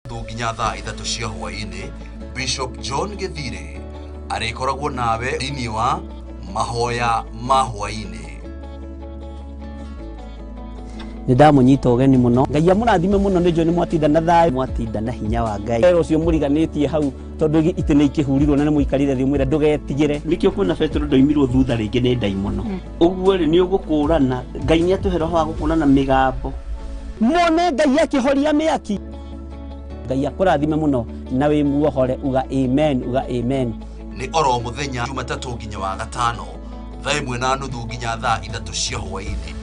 Nginya thaa 3 cia hwaĩ-inĩ, Bishop John Githiri arikoragwo nawe thĩinĩ wa Mahoya Ma Hwai-ni. Ndamunyita ugeni muno Ngai amurathime muno nĩ John mwatinda na thayũ mwatinda na hinya wa Ngai ũcio mũriganĩtie hau tondu ite nĩ ikĩhurirwo na nĩ mũikarire thĩ mwĩra ndũgetigĩre nikĩo kwĩna Petro ndoimirwo thutha rĩngĩ nĩ ndai muno ũguo rĩ nĩ ũgũkũrana Ngai nĩ atũhe roho wa gũkũrana mĩgambo mone Ngai akĩhoria mĩaki Ngai akũrathime muno na wĩ muohore uga amen Nĩ oro mũthenya Jumatatũ nginya wa gatano thaa 1:30 nginya thaa 3 cia hwaĩ-inĩ.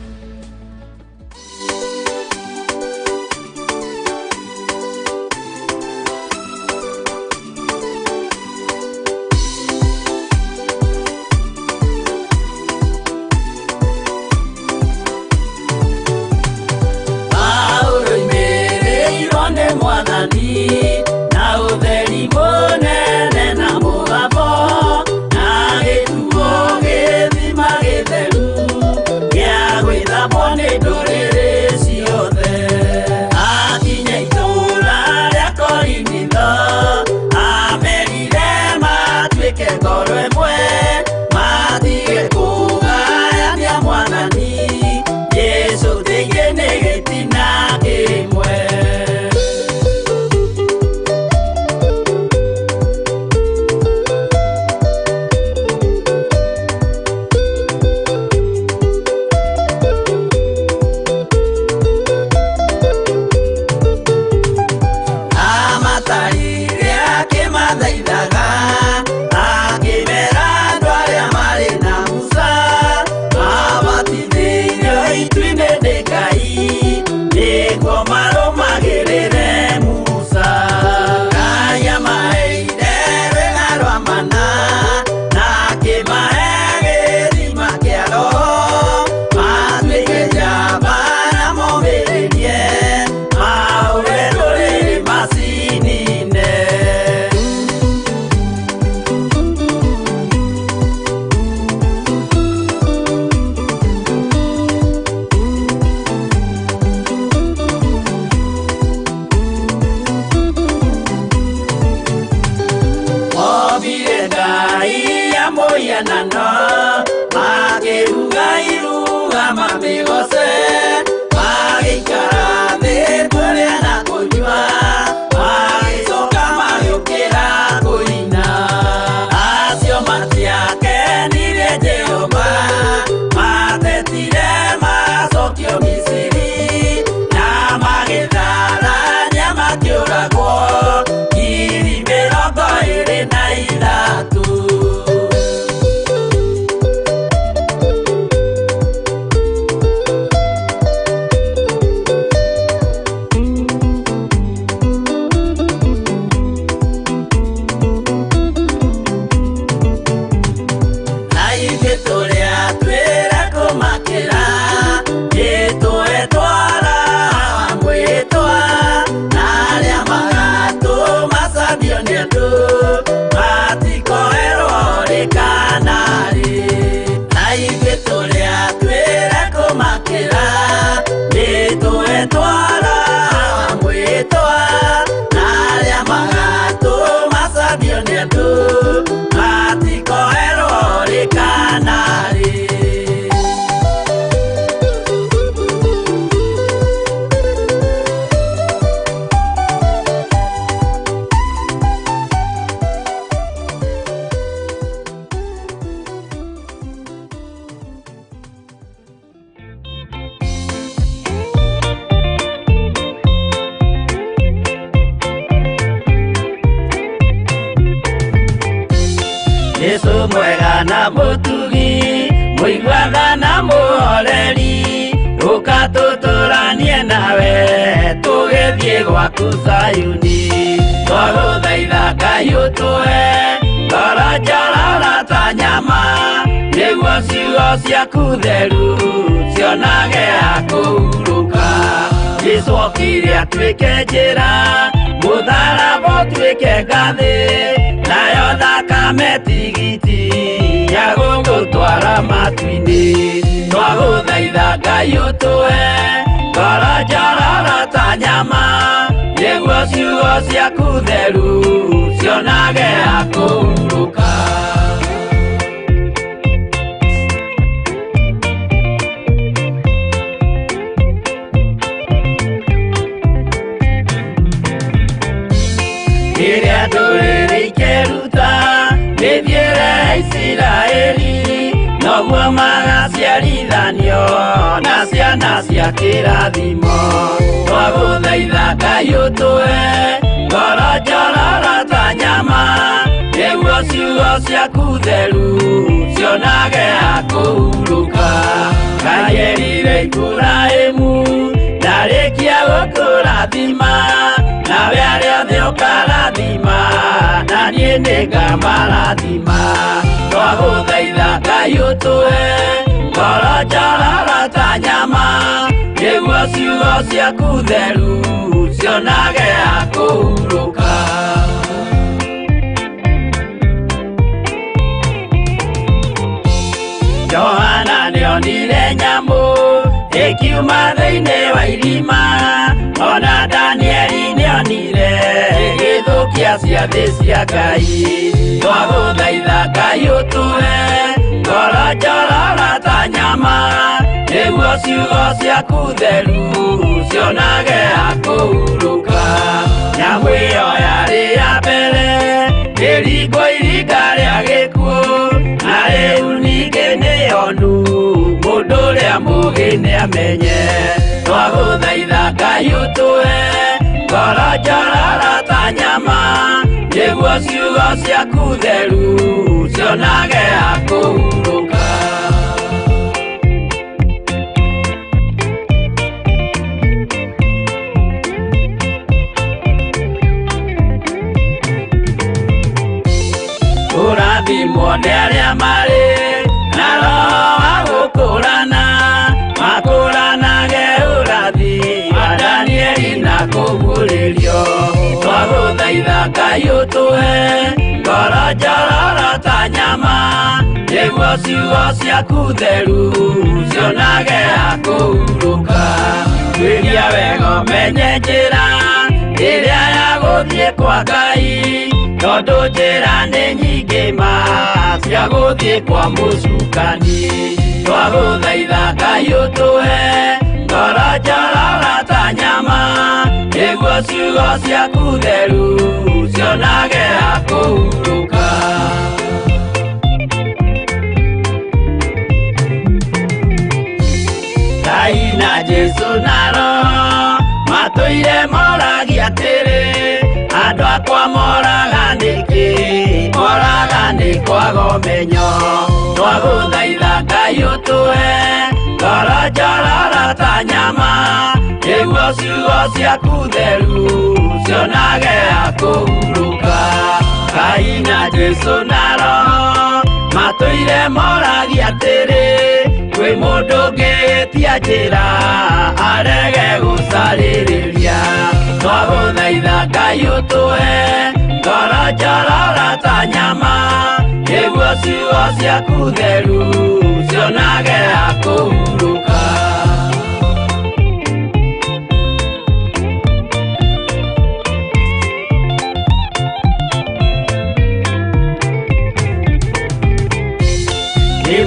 Yesu mwega na mutugi muigwana na muhoreri ukatuturanie nawe tugithie gwaku Sayuni twaguthaitha Ngai utũhe ngoro njororo ta nyama nĩguo ciugo ciaku theru cionage akũhurũka Jesũ okire atuĩke njĩra mũtharaba ũtuĩke ngathĩ nayo thakame tigiti ya gũgũtwara matu-inĩ twagũthaitha Ngai ũtũhe ngoro njororo ta nyama nĩguo ciugo ciaku theru cionage akũhurũka. Rĩrĩa ndũrĩrĩ ikeruta rĩthiĩre Isiraeli, noguo magaciarithanio na ciana cia kĩrathimo. Twagũthaitha Ngai ũtũhe ngoro njororo ta nyama, nĩguo ciugo ciaku theru cionage akũhurũka. Ngai erire Iburahĩmu ndarĩkia gũkũrathima, nawe arĩa othe ũkarathima na niĩ nĩngamarathima. Twagũthaitha Ngai ũtũhe ngoro njororo ta nyama, nĩguo ciugo ciaku theru cionage akũhurũka. Johana nĩonire nyamũ ĩkiuma thĩinĩ wa irima, ona Danieli nĩonire ĩgĩthũkia ciathĩ cia Ngai. Twagũthaitha Ngai ũtũhe ngoro njororo ta nyama, nĩguo ciugo ciaku theru cionage akũhurũka. Nyamũ ĩyo yarĩ ya mbere ĩringwo iringa rĩa gĩkuũ, na rĩu ningĩ nĩyonu mũndũ ũrĩa mũũgĩ nĩamenye. Twagũthaitha Ngai ũtũhe ngoro njororo ta nyama, nĩguo ciugo ciaku theru cionage akũhurũka. Kũrathimwo nĩ arĩa marĩ na roho wa gũkũrana, makũranage ũrathi wa Danieli na kũguũrĩrio. Twagũthaitha Ngai ũtũhe ngoro njororo ta nyama, nĩguo ciugo ciaku theru cionage akũhurũka. Twĩria wega ũmenye njĩra ĩrĩa ya gũthiĩ kwa Ngai, tondũ njĩra nĩ nyingĩ ma cia gũthiĩ kwa mũcukani. Twagũthaitha Ngai ũtũhe ngoro njororo ta nyama, nĩguo ciugo ciaku theru cionage akũhurũka. Ngai na Jesũ na Roho matũire moragia atĩrĩ, andũ akwa moraga nĩkĩ, moraga nĩ kwaga ũmenyo. Twagũthaitha Ngai ũtũhe ngoro njororo ta nyama, nĩguo ciugo ciaku theru cionage akũhurũka. Ngai na Jesũ na Roho matũire moragia atĩrĩ, kwĩ mũndũ ũngĩtia njĩra arege gũcarĩrĩria. Twagũthaitha Ngai ũtũhe ngoro njororo ta nyama, nĩguo ciugo ciaku theru cionage akũhurũka.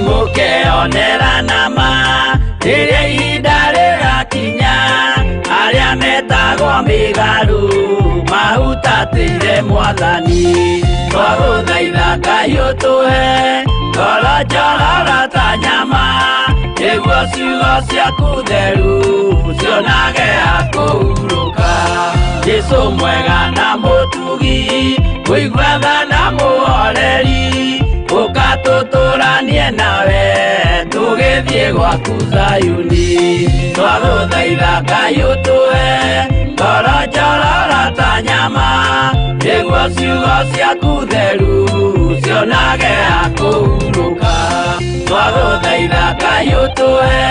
Nĩmũkeonera nama rĩrĩa ihinda rĩgakinya, arĩa metagwo mĩgarũ mahutatĩire Mwathani. Twagũthaitha Ngai ũtũhe ngoro njororo ta nyama, nĩguo ciugo ciaku theru cionage akũhurũka. Jesũ mwega na mũtugi, mũigua tha na mũhoreri, ũkatũtũranie nawe tũgĩthiĩ gwaku Zayuni. Twagũthaitha Ngai ũtũhe ngoro njororo ta nyama, nĩguo ciugo ciaku theru cionage akũhurũka. Twagũthaitha Ngai ũtũhe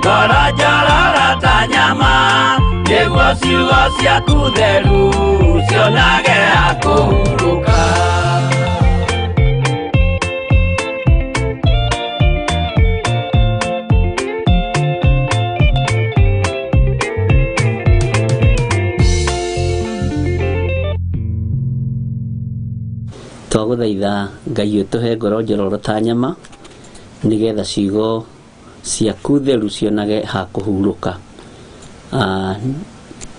ngoro njororo ta nyama, nĩguo ciugo ciaku theru cionage akũhurũka. twaguthaitha Ngai utuhe ngoro njororo ta nyama nigetha cigo ciaku theru cionage ha kuhuruka.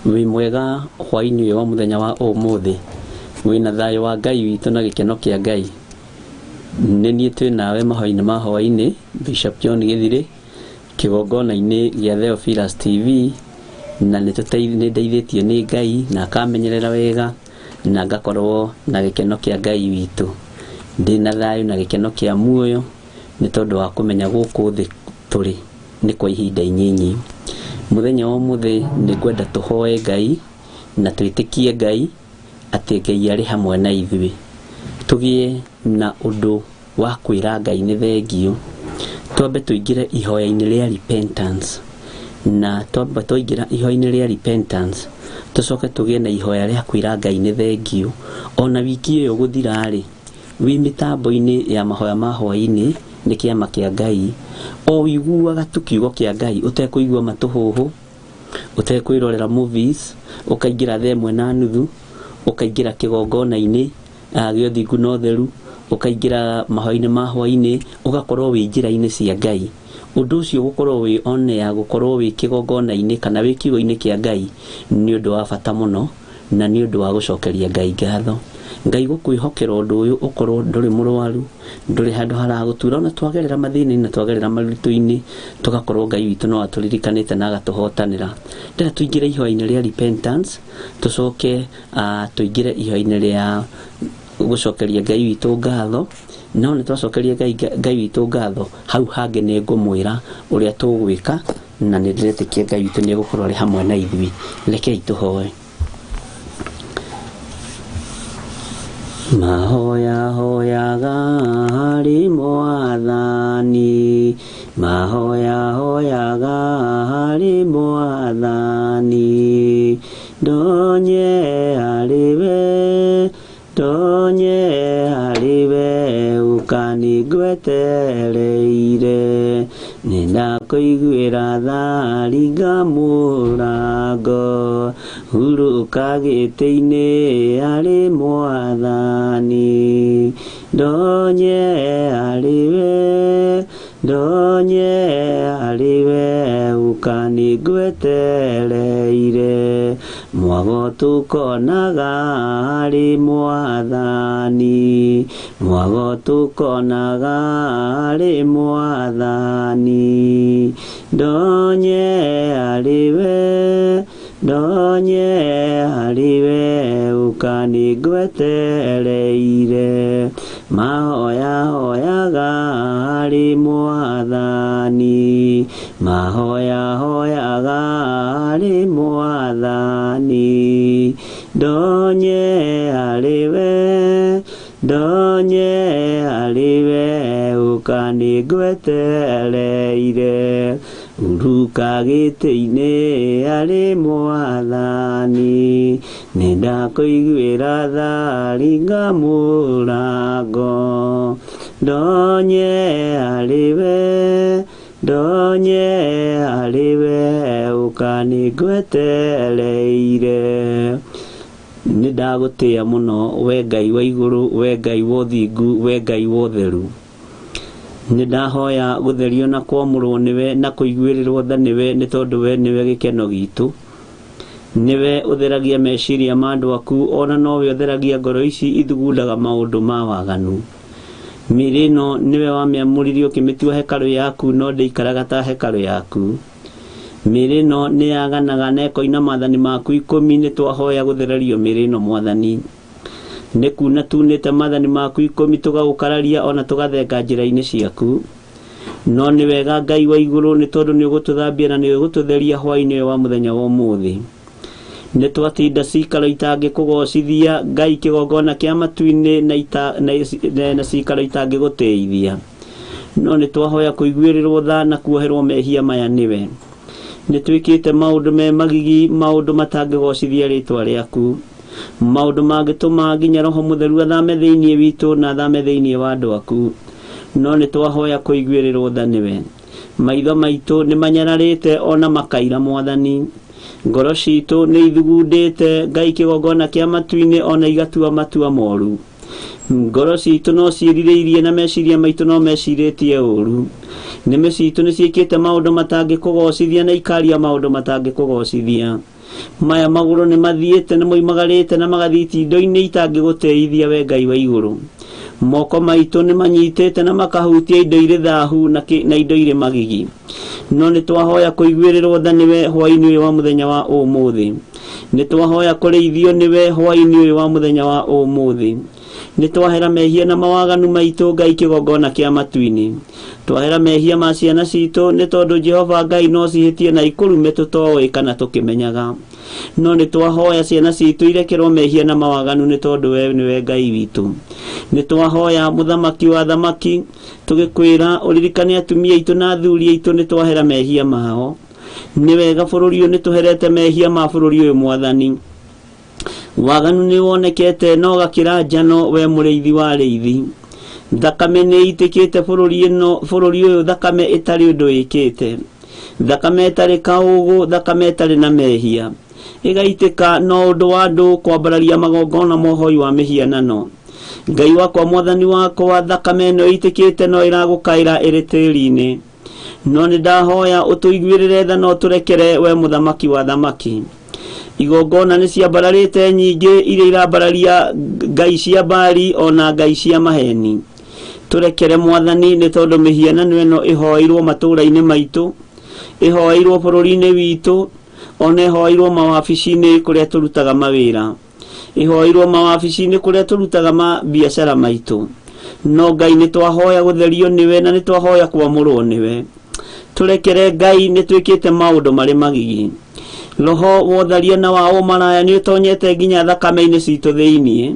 Wi mwega hwaini wa muthenya wa umuthi, wina thayo wa Ngai witu na gikeno kia Ngai. Nini THIINA Ma Hwai-ni Bishop John Githiri kigongona-ini gia Theophilus TV, na ndeithĩtio nĩ Ngai na akamenyerera wega na ngakorwo na gikeno kia Ngai witu. Ndina thayo na gikeno kia muoyo nĩ tondu wa kumenya guku thi turi ni kwa ihinda inyinyi. Muthenya wa umuthi ni kwenda tuhoe Ngai na twitikie Ngai ati Ngai ari hamwe na ithui. Tugie na undu wa kwira Ngai ni thengio. Twambe tuingire ihoya-ini ria repentance, na twambe tuingira ihoya-ini ria repentance tucoke tugie na ihoya ria kwira Ngai ni thengio. Ona wiki iyo guthirari wi mitambo-ini ya Mahoya Ma Hwai-ni ni kiama kia Ngai, o wiguaga tukiugo kia Ngai utekuigua matuhuhu, utekwirorera movies, ukaingira 1:30, ukaingira kigongona-ini gio thingu no theru, ukaingira Mahoya Ma Hwai-ni, ugakorwo wi njira-ini cia Ngai. Undu ucio gukorwo wi on ya gukorwo wi kigongona-ini kana wi kiugo-ini kia Ngai ni undu wa bata muno na ni undu wa gucokeria Ngai ngatho. Ngai gukwihokera undu uyu ukorwo nduri murwaru, nduri handu haragutura, na twagerera mathini na twagerera maritu-ini, tugakorwo Ngai witu no aturirikanite na agatuhotanira. Ndira tuingire ihoya-ini ria repentance, tucoke tuingire ihoya-ini ria gucokeria Ngai witu ngatho. No ni twacokeria Ngai witu ngatho, hau hangi ni ngumwira uria tugwika, na ni ndiretikia Ngai witu ni gukorwo ari hamwe na ithui. Rekei tuhoe. Mahoya hoyaga hari Mwathani, mahoya hoyaga hari Mwathani, donye hariwe ukanigwetereire, ninakuiguira thari ngamurango, huruka gĩtĩ-inĩ hari Mwathani, donye hariwe ukanigwetereire, mwago tukonaga hari Mwathani, mwago tukonaga hari Mwathani, donye hariwe ukanigwetereire, mahoya hoyaga hari Mwathani, mahoya hoyaga hari Mwathani, donye hariwe ukanigwetereire, uruka gĩtĩ-inĩ hari Mwathani, nindakuiguĩra thari ngamurango, donye hariwe ukanigwetereire. Nindagũtĩa muno we Ngai wa igũrũ, we Ngai wa ũthingu, we Ngai wa ũtheru. Nindahoya gutherio na kwamũrwo niwe na kuiguĩrĩrwo tha niwe, nĩ tondũ we niwe gĩkeno gitu. Niwe ũtheragia meciria ma andũ aku, ona nowe ũtheragia ngoro ici ithugundaga maũndũ ma waganu. Mĩĩrĩ ĩno niwe wamĩamũrire ũkĩmĩtua hekarũ yaku, no ndĩikaraga ta hekarũ yaku. Mĩĩrĩ ĩno nĩ yaganaga na ĩkoina maathani maku 10. Nĩ twahoya gũthererio mĩĩrĩ ĩno Mwathani. Nĩ kuna tunĩte maathani maku 10 tũgagũkararia ona tũgathenga njĩra-inĩ ciaku. No nĩ wega Ngai wa igũrũ, nĩ tondũ nĩ ũgũtũthambia na nĩ ũgũtũtheria hwaĩ-inĩ wa mũthenya wa ũmũthĩ. Nĩ twatinda cikaro itangĩkũgocithia Ngai kĩgongona kĩa matu-inĩ na cikaro itangĩgũteithia. No nĩ twahoya kũiguĩrĩrwo tha na kuoherwo mehia maya nĩwe. Nĩ twĩkĩte maũndũ me magigi, maũndũ matangĩgocithia rĩtwa rĩaku, maũndũ mangĩtũma nginya Roho Mũtheru athame thĩinĩ witũ na athame thĩinĩ wa andũ aku. No nĩ twahoya kũiguĩrĩrwo tha nĩwe. Maitho maitũ nĩ manyararĩte ona makaira Mwathani. Ngoro citũ nĩ ithugundĩte Ngai kĩgongona kĩa matu-inĩ ona igatua matua moru. ngoro citũ no ciĩrirĩirie na meciria maitũ no mecirĩtie ũru. Nĩmĩ citũ nĩ ciĩkĩte maũndũ matangĩkũgocithia na ikaria maũndũ matangĩkũgocithia. Maya magũrũ nĩ mathiĩte nĩ moimagarĩte na magathiĩ indo-inĩ itangĩgũteithia we Ngai wa igũrũ. Moko maitũ nĩ manyitĩte na makahutia indo irĩ thahu na indo irĩ magigi. No nĩ twahoya kũiguĩrĩrwo tha nĩwe hwaĩ-inĩ ũyũ wa mũthenya wa ũmũthĩ. Nĩ twahoya kũrĩithio nĩwe hwaĩ-inĩ ũyũ wa mũthenya wa ũmũthĩ. Nĩ twahera mehia na mawaganu maitũ Ngai kĩgongona kĩa matu-inĩ. Twahera mehia ma ciana citũ nĩ tondũ Jehova Ngai no cihĩtie na ikũrume tũtoĩ kana tũkĩmenyaga. No nĩ twahoya ciana citũ irekerwo mehia na mawaganu nĩ tondũ we nĩwe Ngai witũ. Nĩ twahoya mũthamaki wa thamaki tũgĩkwĩra ũririkane atumia aitũ na athuri aitũ nĩ twahera mehia mao. Nĩ wega bũrũri ũyũ nĩ tũherete mehia ma bũrũri ũyũ Mwathani. Waganu nĩ wonekete no gakĩra njano we mũrĩithi wa rĩithi. Thakame nĩ itĩkĩte bũrũri ũyũ, thakame ĩtarĩ ũndũ ĩkĩte, thakame ĩtarĩ kaũgũ, thakame ĩtarĩ na mehia, ĩgaitĩka no ũndũ wa andũ kwambararia magongona mohoi wa mĩhianano. Ngai wakwa Mwathani wakwa, thakame ĩno itĩkĩte no ĩragũkaĩra ĩrĩ tĩri-inĩ. No nĩ ndahoya ũtũiguĩrĩre tha no tũrekere we mũthamaki wa thamaki. Igongona nĩ ciambararĩte nyingĩ iria irambararia ngai cia Baali ona ngai cia maheni. Tũrekere Mwathani nĩ tondũ mĩhianano ĩno ĩhoeirwo matũũra-inĩ maitũ, ĩhoeirwo bũrũri-inĩ witũ, ona ĩhoeirwo mawabici-inĩ kũrĩa tũrutaga mawĩra, ĩhoeirwo mawabici-inĩ kũrĩa tũrutaga biacara maitũ. No Ngai nĩ twahoya gũtherio nĩwe na nĩ twahoya kwamũrwo nĩwe. Tũrekere Ngai nĩ twĩkĩte maũndũ marĩ magigi. Roho wotharia na wa ũmaraya nĩ ũtonyete nginya thakame-inĩ citũ thĩiniĩ.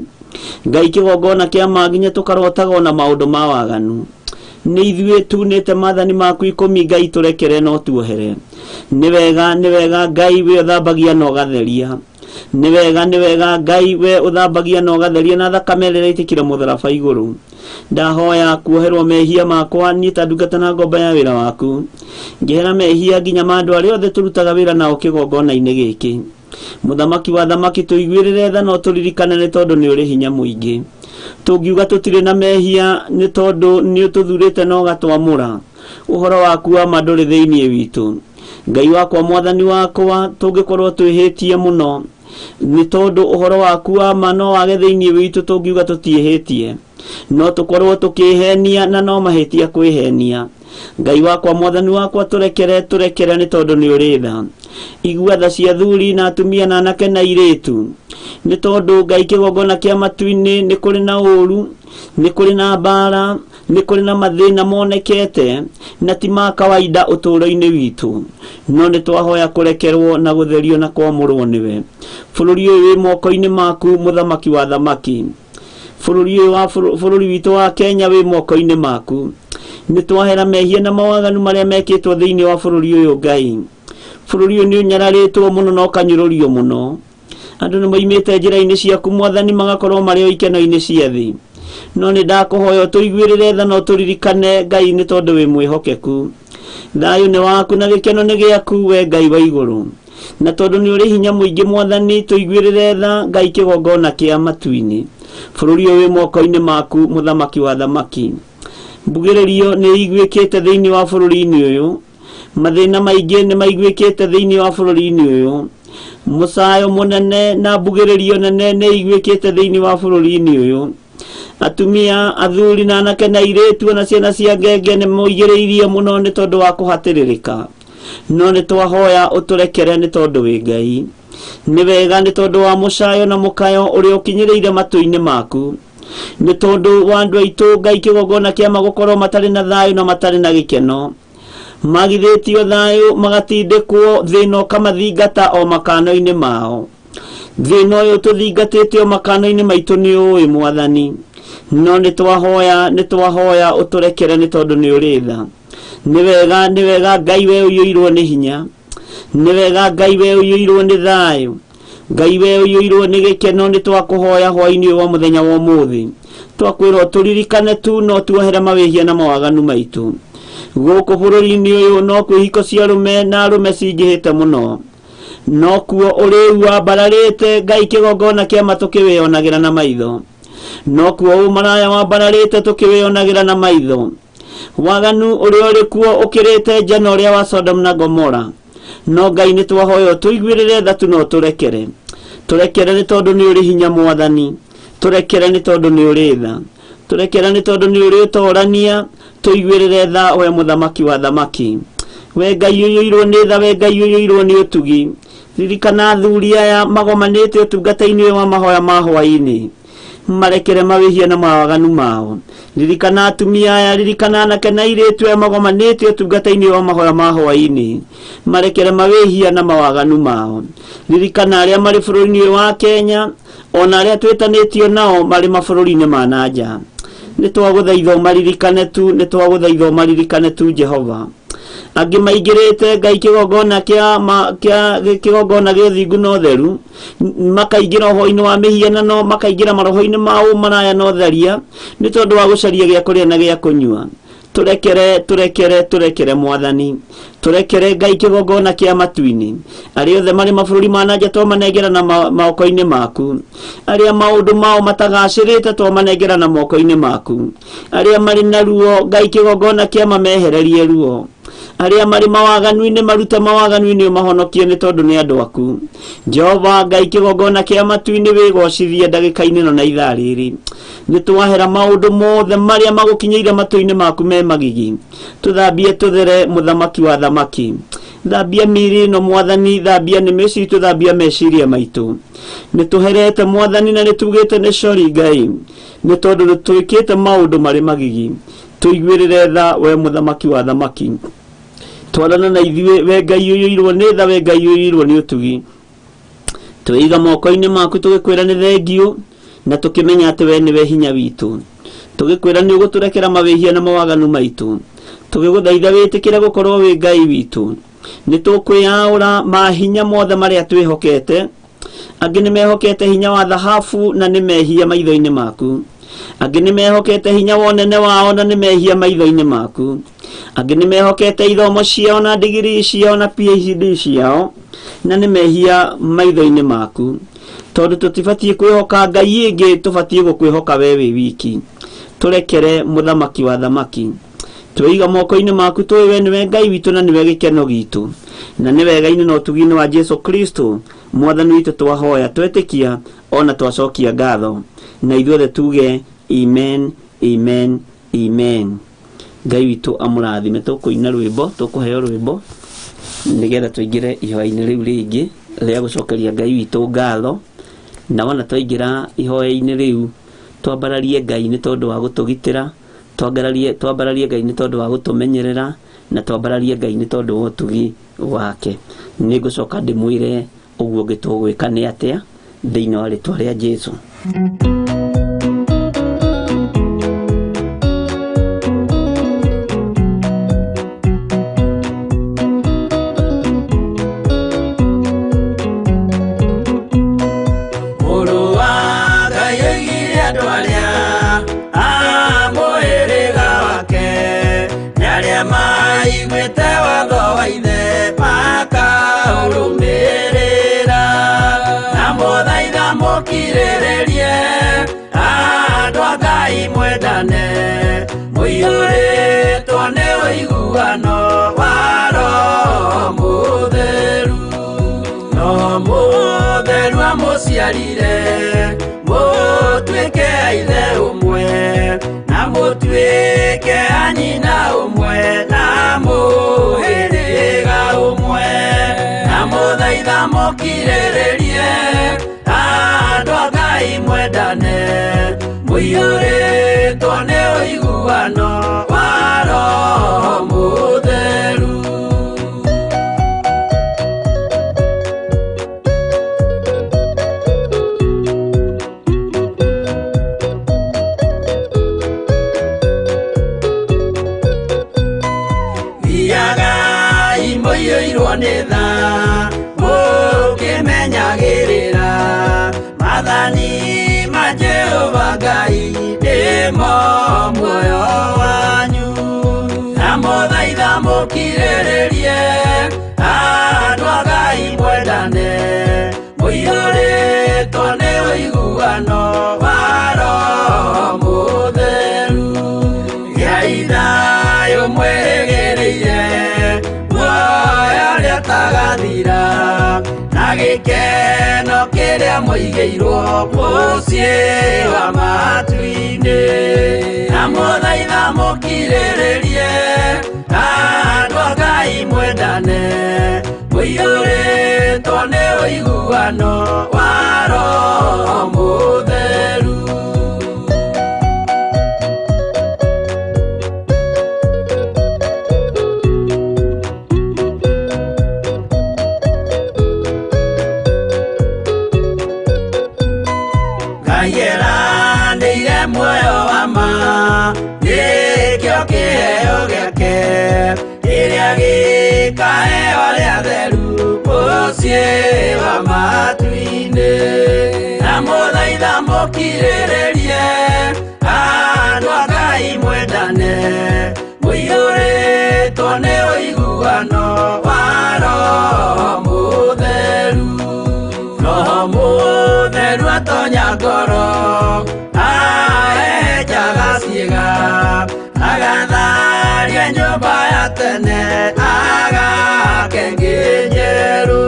Ngai kĩgongona kĩa ma nginya tũkarotaga na maũndũ ma waganu. Nĩ ithuĩ tunĩte maathani maku 10 Ngai tũrekere no tuohere. Nĩ wega Ngai we ũthambagia na ũgatheria. Nĩ wega Ngai we ũthambagia na ũgatheria na thakame ĩrĩa ĩitĩkire mũtharaba igũrũ. Ndahoya kuoherwo mehia makwa niĩ ta ndungata na ngomba ya wĩra waku. Ngĩhera mehia nginya andũ arĩa othe tũrutaga wĩra nao kĩgongona-inĩ gĩkĩ. Mũthamaki wa thamaki tũiguĩrĩre tha no tũririkane nĩ tondũ nĩ ũrĩ hinya mũingĩ. Tũngiuga tũtirĩ na mehia nĩ tondũ nĩ ũtũthurĩte na ũgatwamũra. Ũhoro waku wa ma ndũrĩ thĩiniĩ witũ. Ngai wakwa Mwathani wakwa, tũngĩkorwo twĩhĩtie mũno nĩ tondũ ũhoro waku wa ma no wage thĩiniĩ witũ, tũngiuga tũtiĩhĩtie. No tũkorwo tũkĩhenia na no mahĩtia kwĩhenia. Ngai wakwa Mwathani wakwa, tũrekere nĩ tondũ nĩ ũrĩ tha. Igua tha cia athuri na atumia na anake na airĩtu, nĩ tondũ Ngai kĩgongona kĩa matu-inĩ nĩ kũrĩ na ũru, nĩ kũrĩ na mbara, nĩ kũrĩ na mathĩna monekete na ti ma kawaida ũtũũro-inĩ witũ. No nĩ twahoya kũrekerwo na gũtherio na kwamũrwo nĩwe. Bũrũri ũyũ wĩ moko-inĩ maku mũthamaki wa thamaki. Bũrũri witũ wa Kenya wĩ moko-inĩ maku. Nĩ twahera mehia na mawaganu marĩa mekĩtwo thĩinĩ wa bũrũri ũyũ Ngai. Bũrũri ũyũ nĩ ũnyararĩtwo mũno na ũkanyũrũrio mũno. Andũ nĩ moimĩte njĩra-inĩ ciaku Mwathani magakorwo marĩ o ikeno-inĩ cia thĩ. No nĩ ndakũhoya tũiguĩrĩre tha no tũririkane Ngai nĩ tondũ wĩ mwĩhokeku. Thayũ nĩ waku na gĩkeno nĩ gĩaku we Ngai wa igũrũ. Na tondũ nĩ ũrĩ hinya mũingĩ Mwathani, tũiguĩrĩre tha Ngai kĩgongona kĩa matu-inĩ. Bũrũri ũyũ wĩ moko-inĩ maku mũthamaki wa thamaki. Mbugĩrĩrio nĩ iguĩkĩte thĩinĩ wa bũrũri-inĩ ũyũ. Mathĩna maingĩ nĩ maiguĩkĩte thĩinĩ wa bũrũri-inĩ ũyũ. Mũcayo mũnene na mbugĩrĩrio nene nĩ iguĩkĩte thĩinĩ wa bũrũri-inĩ ũyũ. Atumia, athuri na anake na airĩtu na ciana cia ngenge nĩ moigĩrĩirie mũno nĩ tondũ wa kũhatĩrĩrĩka. No nĩ twahoya ũtũrekere nĩ tondũ wĩ Ngai. Nĩ wega nĩ tondũ wa mũcayo na mũkayo ũrĩa ũkinyĩrĩire matũ-inĩ maku. Nĩ tondũ wa andũ aitũ Ngai kĩgongona kĩa magũkorwo matarĩ na thayũ na matarĩ na gĩkeno. Magithĩtio thayũ magatindĩkwo, thĩna ũkamathingata o makano-inĩ mao. Thĩna ũyũ tũthingatĩte o makano-inĩ maitũ nĩ ũĩ Mwathani. No nĩ twahoya ũtũrekere nĩ tondũ nĩ ũrĩ tha. Nĩ wega Ngai we ũiyũirwo nĩ hinya. Nĩ wega Ngai we ũiyũirwo nĩ thayũ. Ngai we ũiyũirwo nĩ gĩkeno. Nĩ twakũhoya hwaĩ-inĩ wa mũthenya wa ũmũthĩ. Twakwĩrwo tũririkane tu no tuohere mawĩhia na mawaganu maitũ. Gũkũ bũrũri-inĩ ũyũ no kwĩhiko cia arũme na arũme cingĩhĩte mũno. No kuo ũrĩu wambararĩte Ngai kĩgongona kĩa matũ kĩwĩonagĩra na maitho. no kuo maraya wambararĩte tũkĩwĩonagĩra na maitho. Waganu ũrĩa ũrĩ kuo ũkĩrĩte njana ũrĩa wa Sodom na Gomora. No Ngai nĩ twahoya tũiguĩrĩre tha tu no tũrekere. Tũrekere nĩ tondũ nĩ ũrĩ hinya Mwathani. Tũrekere nĩ tondũ nĩ ũrĩ tha. Tũrekere nĩ tondũ nĩ ũrĩ ũtorania. Tũiguĩrĩre tha we mũthamaki wa thamaki. We Ngai ũiyũirwo nĩ tha, we Ngai ũiyũirwo nĩ ũtugi. Ririkana athuri aya magomanĩte ũtungata-inĩ wa mahoya ma hwaĩ-inĩ. Marekere mawĩhia na mawaganu mao. Ririkana atumia aya, ririkana anake na airĩtu aya magomanĩte ũtungata-inĩ wa mahoya ma hwaĩ-inĩ. Marekere mawĩhia na mawaganu mao. Ririkana arĩa marĩ bũrũri-inĩ wa Kenya, ona arĩa twĩtanĩtio nao marĩ mabũrũri-inĩ ma nanja. Nĩ twagũthaitha ũmaririkane tu, nĩ twagũthaitha ũmaririkane tu Jehova. Angĩ maingĩrĩte Ngai kĩgongona kĩgongona gĩa ũthingu na ũtheru, makaingĩra ũhoro-inĩ wa mĩhianano, makaingĩra maroho-inĩ ma ũmaraya na ũtharia, nĩ tondũ wa gũcaria gĩa kũrĩa na gĩa kũnyua. Tũrekere Mwathani. Tũrekere Ngai kĩgongona kĩa matu-inĩ. Arĩa othe marĩ mabũrũri ma nanja twamanengera na moko-inĩ maku. Arĩa maũndũ mao matagacĩrĩte twamanengera na moko-inĩ maku. Arĩa marĩ na ruo Ngai kĩgongona kĩa mamehererie ruo. Arĩa marĩ mawaganu-inĩ marute mawaganu-inĩ mahonokie nĩ tondũ nĩ andũ aku. Jehova Ngai kĩgongona kĩa matu-inĩ wĩgocithie ndagĩka-inĩ no na ithaa rĩrĩ. Nĩ twahera maũndũ mothe marĩa magũkinyĩire matũ-inĩ maku me magigi. Tũthambie tũthere mũthamaki wa thamaki. Thambia mĩĩrĩ ĩno Mwathani, thambia nĩmĩ citũ, thambia meciria maitũ. Nĩ tũherete Mwathani na nĩ tugĩte nĩ cori Ngai, nĩ tondũ nĩ twĩkĩte maũndũ marĩ magigi. Tũiguĩrĩre tha we mũthamaki wa thamaki. Twarana na ithuĩ we Ngai ũiyũirwo nĩ tha, we Ngai ũiyũirwo nĩ ũtugi. Twĩiga moko-inĩ maku tũgĩkwĩra nĩ thengiũ, na tũkĩmenya atĩ we nĩwe hinya witũ. Tũgĩkwĩra nĩ ũgũtũrekera mawĩhia na mawaganu maitũ. Tũgĩgũthaitha wĩtĩkĩre gũkorwo wĩ Ngai witũ. Nĩ tũkwĩyaũra mahinya mothe marĩa twĩhokete. Angĩ nĩ mehokete hinya wa thahabu na nĩ mehia maitho-inĩ maku. Angĩ nĩ mehokete hinya wa ũnene wao na nĩ mehia maitho-inĩ maku. Angĩ nĩ mehokete ithomo ciao na digiri ciao na PhD ciao na nĩ mehia maitho-inĩ maku. Tondũ tũtibatiĩ kwĩhoka Ngai ĩngĩ, tũbatiĩ gũkwĩhoka we wĩ wiki. Tũrekere mũthamaki wa thamaki. Twĩiga moko-inĩ maku tũĩ we nĩwe Ngai witũ na nĩwe gĩkeno gitũ. Na nĩ wega-inĩ na ũtugi-inĩ wa Jesu Kristo Mwathani witũ twahoya, twetĩkia ona twacokia ngatho. Na ithuothe tuge amen, amen, amen. Ngai witũ amũrathime. Tũkũina rwĩmbo, tũkũheo rwĩmbo nĩgetha tũingĩre ihoya-inĩ rĩu rĩngĩ rĩa gũcokeria Ngai witũ ngatho. Na wona twaingĩra ihoya-inĩ rĩu twambararie Ngai nĩ tondũ wa gũtũgitĩra, twambararie Ngai nĩ tondũ wa gũtũmenyerera, na twambararie Ngai nĩ tondũ wa ũtugi wake. Nĩ ngũcoka ndĩmwĩre ũguo ũngĩ tũgwĩka nĩ atĩa thĩinĩ wa rĩtwa rĩa Jesu. Mũtuĩke aithe ũmwe na mũtuĩke anyina ũmwe na mũhĩrĩga ũmwe na mũthaitha mũkirĩrĩrie andũ a Ngai mwendane mũiyũrĩtwo nĩ ũiguano wa Roho Mũtheru. Mũkĩmenyagĩrĩra mathani ma Jehova Ngai nĩmo muoyo wanyu, na mũthaitha mũkirĩrĩrie andũ a Ngai mwendane mũiyũrĩtwo nĩ ũiguano wa Roho ũrĩa mũigĩirwo mũciĩ wa matu-inĩ, na mũthaitha mũkirĩrĩrie andũ a Ngai mwendane, mũiyũrĩtwo nĩ ũiguano wa Roho Mũtheru. Ngai muoyo wa ma gĩkĩo kĩheo gĩake kĩrĩa gĩkaheo arĩa atheru mũciĩ wa matu-inĩ, na mũthaitha mũkirĩrĩrie andũ a Ngai mwendane, mũiyũrĩtwo nĩ ũiguano wa Roho Mũtheru. Roho Mũtheru atonya ngoro aenjaga ciĩga, agatharia nyũmba ya tene agake ngĩ njerũ,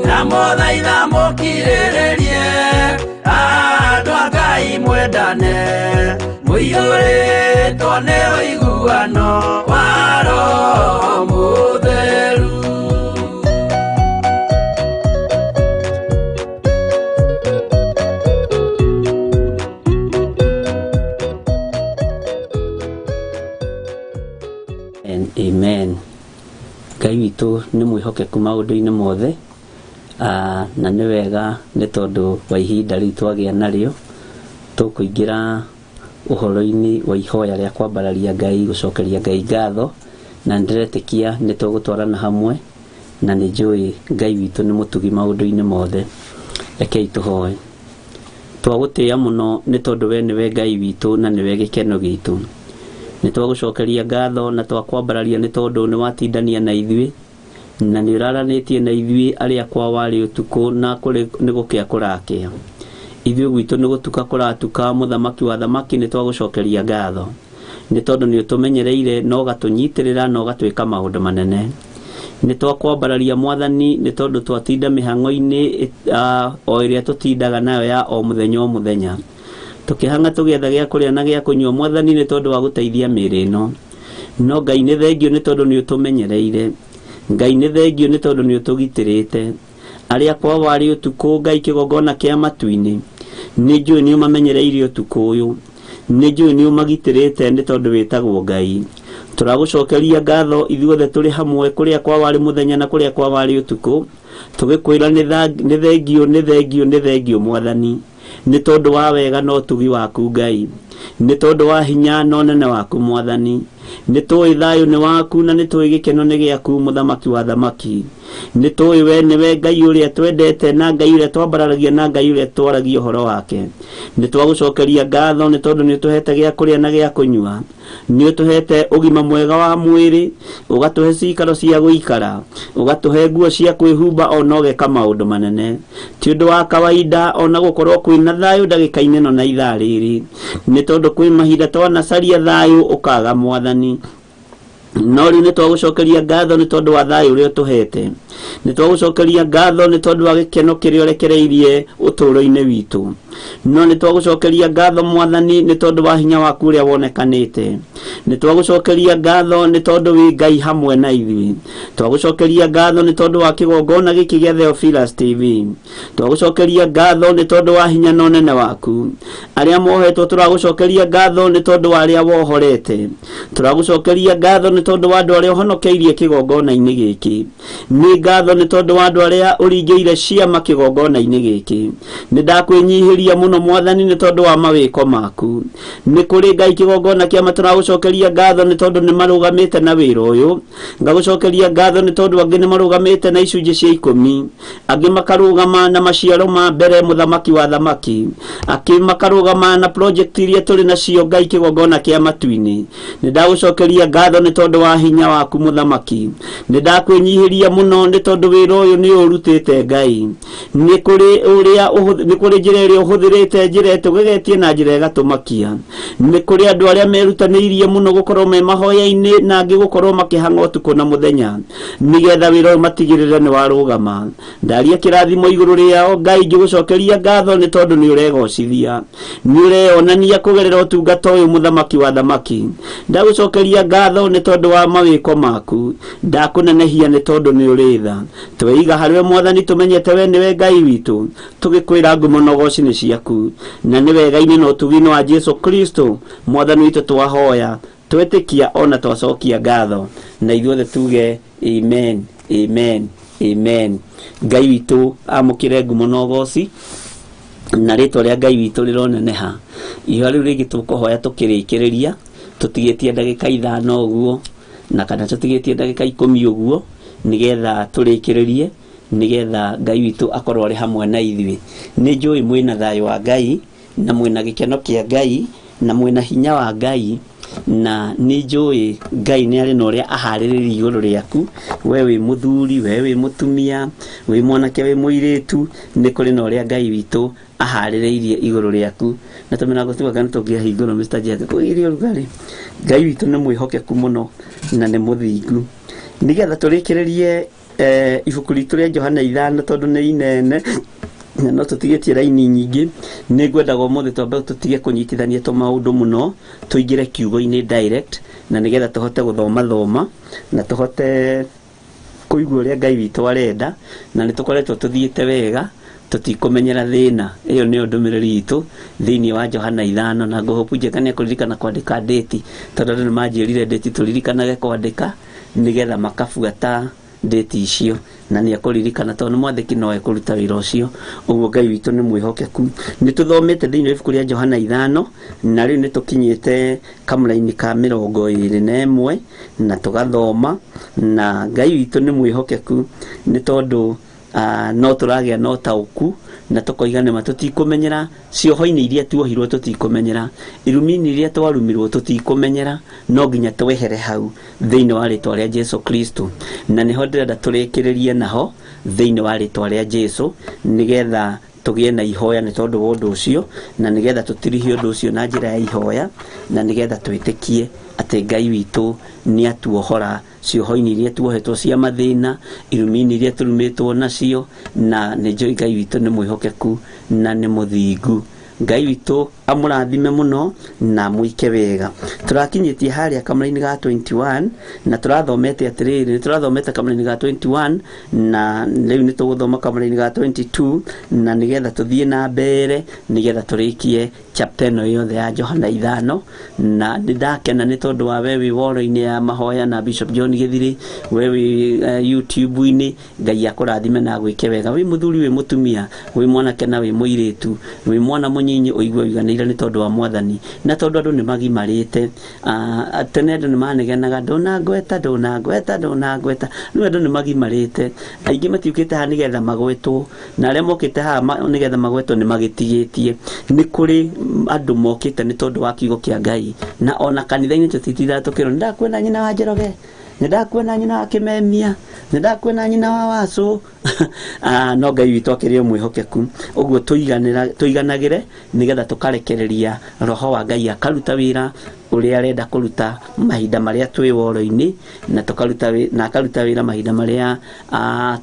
na mũthaitha mũkirĩrĩrie andũ a Ngai mwendane, mũiyũrĩtwo nĩ ũiguano wa Roho Mũtheru. Amen. Ngai witũ nĩ mwĩhokeku maũndũ-inĩ mothe, na nĩ wega nĩ tondũ wa ihinda rĩu twagĩa narĩo tũkũingĩra ũhoro-inĩ wa ihoya rĩa kwambararia Ngai, gũcokeria Ngai ngatho, na ndĩretĩkia nĩ tũgũtwarana hamwe, na nĩ njũĩ Ngai witũ nĩ mũtugi maũndũ-inĩ mothe. Rekei tũhoe. Twagũtĩĩa mũno nĩ tondũ we nĩwe Ngai witũ na nĩwe gĩkeno gitũ. Nĩ twagũcokeria ngatho na twakwambararia nĩ tondũ nĩ watindania na ithuĩ, na nĩ ũraranĩtie na ithuĩ arĩa kwa warĩ ũtukũ na nĩ gũkĩa kũrakĩa. Ithuĩ gwitũ nĩ gũtuka kũratuka, mũthamaki wa thamaki nĩ twagũcokeria ngatho nĩ tondũ nĩ ũtũmenyereire na ũgatũnyitĩrĩra na ũgatwĩka maũndũ manene. Nĩ twakwambararia Mwathani nĩ tondũ twatinda mĩhang'o-inĩ o ĩrĩa tũtindaga nayo ya o mũthenya o mũthenya, tũkĩhanga tũgĩetha gĩa kũrĩa na gĩa kũnyua. Mwathani nĩ tondũ wa gũteithia mĩĩrĩ ĩno, no Ngai nĩ thengio nĩ tondũ nĩ ũtũmenyereire. Ngai nĩ thengio nĩ tondũ nĩ ũtũgitĩrĩte. Arĩa kwa warĩ ũtukũ Ngai kĩgongona kĩa matu-inĩ, nĩ njũĩ nĩ ũmamenyereire ũtukũ ũyũ, nĩ njũĩ nĩ ũmagitĩrĩte nĩ tondũ wĩtagwo Ngai. Tũragũcokeria ngatho ithuothe tũrĩ hamwe, kũrĩa kwa warĩ mũthenya na kũrĩa kwa warĩ ũtukũ, tũgĩkwĩra nĩ thengio, nĩ thengio, nĩ thengio Mwathani, nĩ tondũ wa wega na ũtugi waku Ngai, nĩ tondũ wa hinya na ũnene waku Mwathani. Nĩ tũĩ thayũ nĩ waku na nĩ tũĩ gĩkeno nĩ gĩaku, mũthamaki wa thamaki. Nĩ tũĩ we nĩwe Ngai ũrĩa twendete na Ngai ũrĩa twambararagia na Ngai ũrĩa twaragia ũhoro wake. Nĩ twagũcokeria ngatho nĩ tondũ nĩ ũtũhete gĩa kũrĩa na gĩa kũnyua, nĩ ũtũhete ũgima mwega wa mwĩrĩ, ũgatũhe cikaro cia gũikara, ũgatũhe nguo cia kwĩhumba, o na ũgeka maũndũ manene. Ti ũndũ wa kawaida o na gũkorwo kwĩna thayũ ndagĩka-inĩ ĩno na ithaa rĩrĩ, nĩ tondũ kwĩ mahinda twanacaria thayũ ũkaga Mwathani. No rĩu nĩ twagũcokeria ngatho nĩ tondũ wa thayũ ũrĩa ũtũhete. Nĩ twagũcokeria ngatho nĩ tondũ wa gĩkeno kĩrĩa ũrekereirie ũtũũro-inĩ witũ. No nĩ twagũcokeria ngatho Mwathani nĩ tondũ wa hinya waku ũrĩa wonekanĩte. Nĩ twagũcokeria ngatho nĩ tondũ wĩ Ngai hamwe na ithuĩ. Twagũcokeria ngatho nĩ tondũ wa kĩgongona gĩkĩ gĩa Theophilus TV. Twagũcokeria ngatho nĩ tondũ wa hinya na ũnene waku. Arĩa mohetwo tũragũcokeria ngatho nĩ tondũ wa arĩa wohorete. Tũragũcokeria ngatho nĩ tondũ wa andũ arĩa ũhonokeirie kĩgongona-inĩ gĩkĩ. Nĩ ngatho nĩ tondũ wa andũ arĩa ũringĩire ciama kĩgongona-inĩ gĩkĩ. Nĩ ndakwĩnyihĩria mũno Mwathani nĩ tondũ wa mawĩko maku. Nĩ kũrĩ Ngai kĩgongona kĩama tũragũcokeria ngatho nĩ tondũ nĩ marũgamĩte na wĩra ũyũ. Ngagũcokeria ngatho nĩ tondũ angĩ nĩ marũgamĩte na icunjĩ cia 10, angĩ makarũgama na maciaro ma mbere mũthamaki wa thamaki, angĩ makarũgama na project iria tũrĩ nacio Ngai kĩgongona kĩa matu-inĩ. Nĩ ndagũcokeria ngatho nĩ tondũ wa hinya waku mũthamaki. Nĩ ndakwĩnyihĩria mũno nĩ tondũ wĩra ũyũ nĩ ũrutĩte Ngai. Nĩ kũrĩ njĩra ĩrĩa ũhũthĩrĩte njĩra ĩtũgegetie na njĩra ĩgatũmakia. Nĩ kũrĩ andũ arĩa merutanĩirie muno gukorwo me mahoya-ini na angĩ gukorwo makihanga utuko na muthenya nigetha wira matigirire ni warugama. Ndaria kirathimo iguru riao Ngai ngigucokeria ngatho ni tondu ni uregocithia ni ureonania kugerera utungata uyu muthamaki wa thamaki. Ndagucokeria ngatho ni tondu wa mawiko maku, ndakunenehia ni tondu ni uritha. Tweiga harwe Mwathani tumenyete we niwe Ngai witu, tugikwira ngumo no goci ni ciaku na ni wega-ini no tugino wa Jesu Kristo Mwathani witu twahoya twetikia ona twacokia ngatho na ithuothe tuge amen amen amen. Ngai witu amukire ngumo no goci na ritwa ria Ngai witu rironeneha. Ihwa riu ringi tukuhoya tukirikiriria tutigetie ndagika 5 uguo na kana tutigetie ndagika 10 uguo nigetha turikiririe nigetha Ngai witu akorwo ari hamwe na ithui. Ni njui mwina thayo wa Ngai na mwina gikeno kia Ngai na mwina hinya wa Ngai na ni njui Ngai ni ari no ria ahariririe iguru riaku. We wi muthuri, we wi mutumia, wi mwanake, wi muiritu, ni kuri no ria Ngai witu ahariririe iguru riaku. Na tumena gutuka kana tugia hinguro Mr. Jack kuirio rugari. Ngai witu ni mwihokeku muno na ni muthingu. Nigetha turikiririe ibuku ritu ria Johana 5 tondu ni inene na no tutigetie raini nyingi. Ni ngwendaga umuthi twambe tutige kunyitithania to maundu muno tuingire kiugo-ini direct na nigetha tuhote guthoma na tuhote kuigua ria Ngai witu arenda na ni tukoretwo tuthiite wega tutikumenyera thina. Iyo ni ndumiriri itu thiini wa Johana 5 na nguhupuje kana kuririkana kwandika date tondu ni manjirire date tulirikanage kwandika nigetha makabuata date icio na ni akuririkana tondu mwathiki no ekuruta wira ucio. Uguo Ngai witu ni mwihokeku. Ni tuthomete thiini wa ibuku ria Johana 5 na riu ni tukinyite kamuraini ka 21 na tugathoma na Ngai witu ni mwihokeku ni tondu no turagia no tauku na tukoigana matutikumenyera cioho-ini iria tuohirwo tutikumenyera irumi-ini iria twarumirwo tutikumenyera no nginya twehere hau thiini wa ritwa ria Jesu Kristo na niho ndirenda turikiririe naho thiini wa ritwa ria Jesu nigetha tugie na ihoya ni tondu wa undu ucio na nigetha tutirihie undu ucio na njira ya ihoya na nigetha twitikie ati Ngai witu ni atuohora cioho-ini iria tuohetwo cia mathina irumi-ini iria turumitwo nacio na ni njui Ngai witu ni mwihokeku na ni muthingu. Ngai witu amurathime muno na mwike wega. Turakinyitie haria kamuraini ga 21 na turathomete atiriri turathomete kamuraini ga 21 na riu ni tuguthoma kamuraini ga 22 na nigetha tuthie na mbere nigetha turikie chapter no yothe ya Johana 5 na ndakena ni tondu wa wewe woro-ini ya mahoya na Bishop John Githiri wewe YouTube-ini. Ngai akurathime na gwike wega. Wi muthuri, wi mutumia, wi mwanake na wi muiritu, wi mwana munyinyi uigwe wiganira ni tondu wa Mwathani na tondu andu ni magimarite. Tene andu ni manegenaga ndona ngweta ni andu ni magimarite. Aingi matiukite ha nigetha magwetwo na aria mokite ha nigetha magwetwo ni magitigitie. Ni kuri andu mokite ni tondu wa kiugo kia Ngai na ona kanitha-ini tutitira tukiro ndakwena nyina wa Njoroge, ndakwena nyina wa Kimemia, ndakwena nyina wa Wacu. No Ngai witu akiri mwihokeku. Uguo tuiganagire nigetha tukarekereria roho wa Ngai akaruta wira uria arenda kuruta mahinda maria twi woro-ini na tukaruta na akaruta wira mahinda maria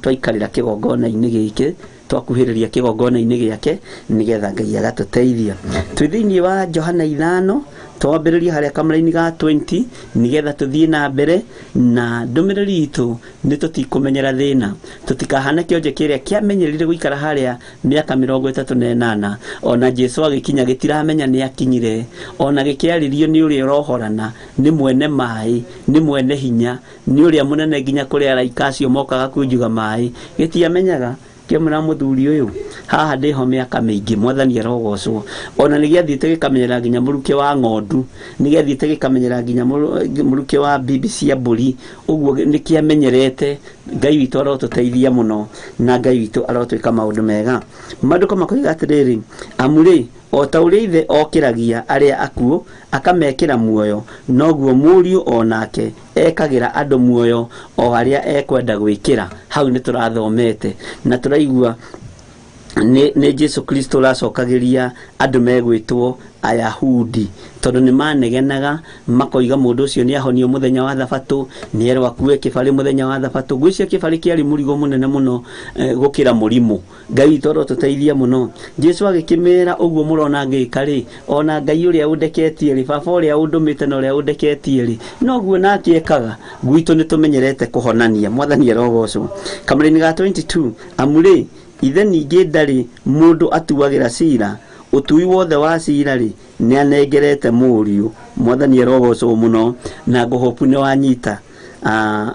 twaikarira kigongona-ini giki twakuhiriria kigongona-ini giake nigetha Ngai agatuteithia. Twi thiini wa Johana 5 twambiriria haria kamuraini ga 20 nigetha tuthie na mbere na ndumiriri itu ni tutikumenyera thina tutikahana kionje kiria kiamenyerire guikara haria miaka 38 ona Jesu agikinya gitiramenya ni akinyire ona gikiaririo ni uria rohorana ni mwene mai ni mwene hinya ni uria munene nginya kuria araika acio mokaga kunjuga mai gitiamenyaga kemura muthuri uyu haha ndiho miaka mingi Mwathani arogocwo ona nigiathiite gikamenyera nginya muruke wa ng'ondu nigiathiite gikamenyera nginya muruke wa bibi cia mburi. Uguo nikiamenyerete. Ngai witu arotuteithia muno na Ngai witu arotwika maundu mega. Maandiko makoiga atiriri amuri o ta uria ithe okiragia aria akuo akamekira muoyo noguo muriu onake ekagira andu muoyo o aria ekwenda gwikira. Hau ni turathomete na turaigua nĩ Jesu Kristo racokagiria andũ megwĩtwo Ayahudi tondu nĩ manegenaga makoiga mũndũ ũcio nĩ ahonio mũthenya wa thabatũ, nĩ erwo akue kĩbarĩ mũthenya wa thabatũ. Ngwĩciria kĩbarĩ kĩarĩ mũrigo mũnene mũno gũkĩra mũrimũ. Ngai witũ arotũteithia mũno. Jesu agĩkĩmera ũguo mũrona ngĩka rĩ, ona Ngai ũrĩa ũndeketie rĩ, baba ũrĩa ũndũmĩte na ũrĩa ũndeketie rĩ, noguo nake ekaga. Gwitũ nĩ tũmenyerete kũhonania. Mwathani arogocwo. Kamũrĩ-inĩ ga 22 amurĩ ithe ningĩ ndarĩ mũndũ atuagĩra cira, ũtui wothe wa cira rĩ nĩ anengerete mũriũ. Mwathani arogocwo mũno na ngũhopu nĩ wanyita.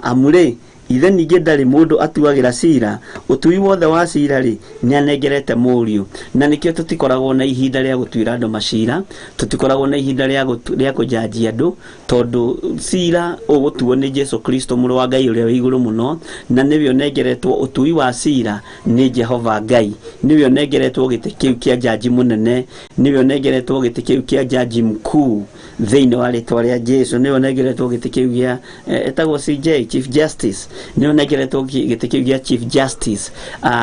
Amurĩ ithe ningĩ ndarĩ mũndũ atuagĩra cira, ũtui wothe wa cira rĩ nĩ anengerete mũriũ. Na nĩkĩo tũtikoragwo na ihinda rĩa gũtuĩra andũ macira, tũtikoragwo na ihinda rĩa kũjanjia andũ, tondũ cira ũgũtuo nĩ Jesu Kristo mũrũ wa Ngai ũrĩa wĩ igũrũ mũno, na nĩwe ũnengeretwo ũtui wa cira nĩ Jehova Ngai. Nĩwe ũnengeretwo gĩtĩ kĩu kĩa jaji mũnene, nĩwe ũnengeretwo gĩtĩ kĩu kĩa jaji mkuu thĩinĩ wa rĩtwa rĩa Jesu. Nĩwe ũnengeretwo gĩtĩ kĩu gĩa etagwo CJ, Chief Justice. Nĩwe ũnengeretwo gĩtĩ kĩu gĩa Chief Justice.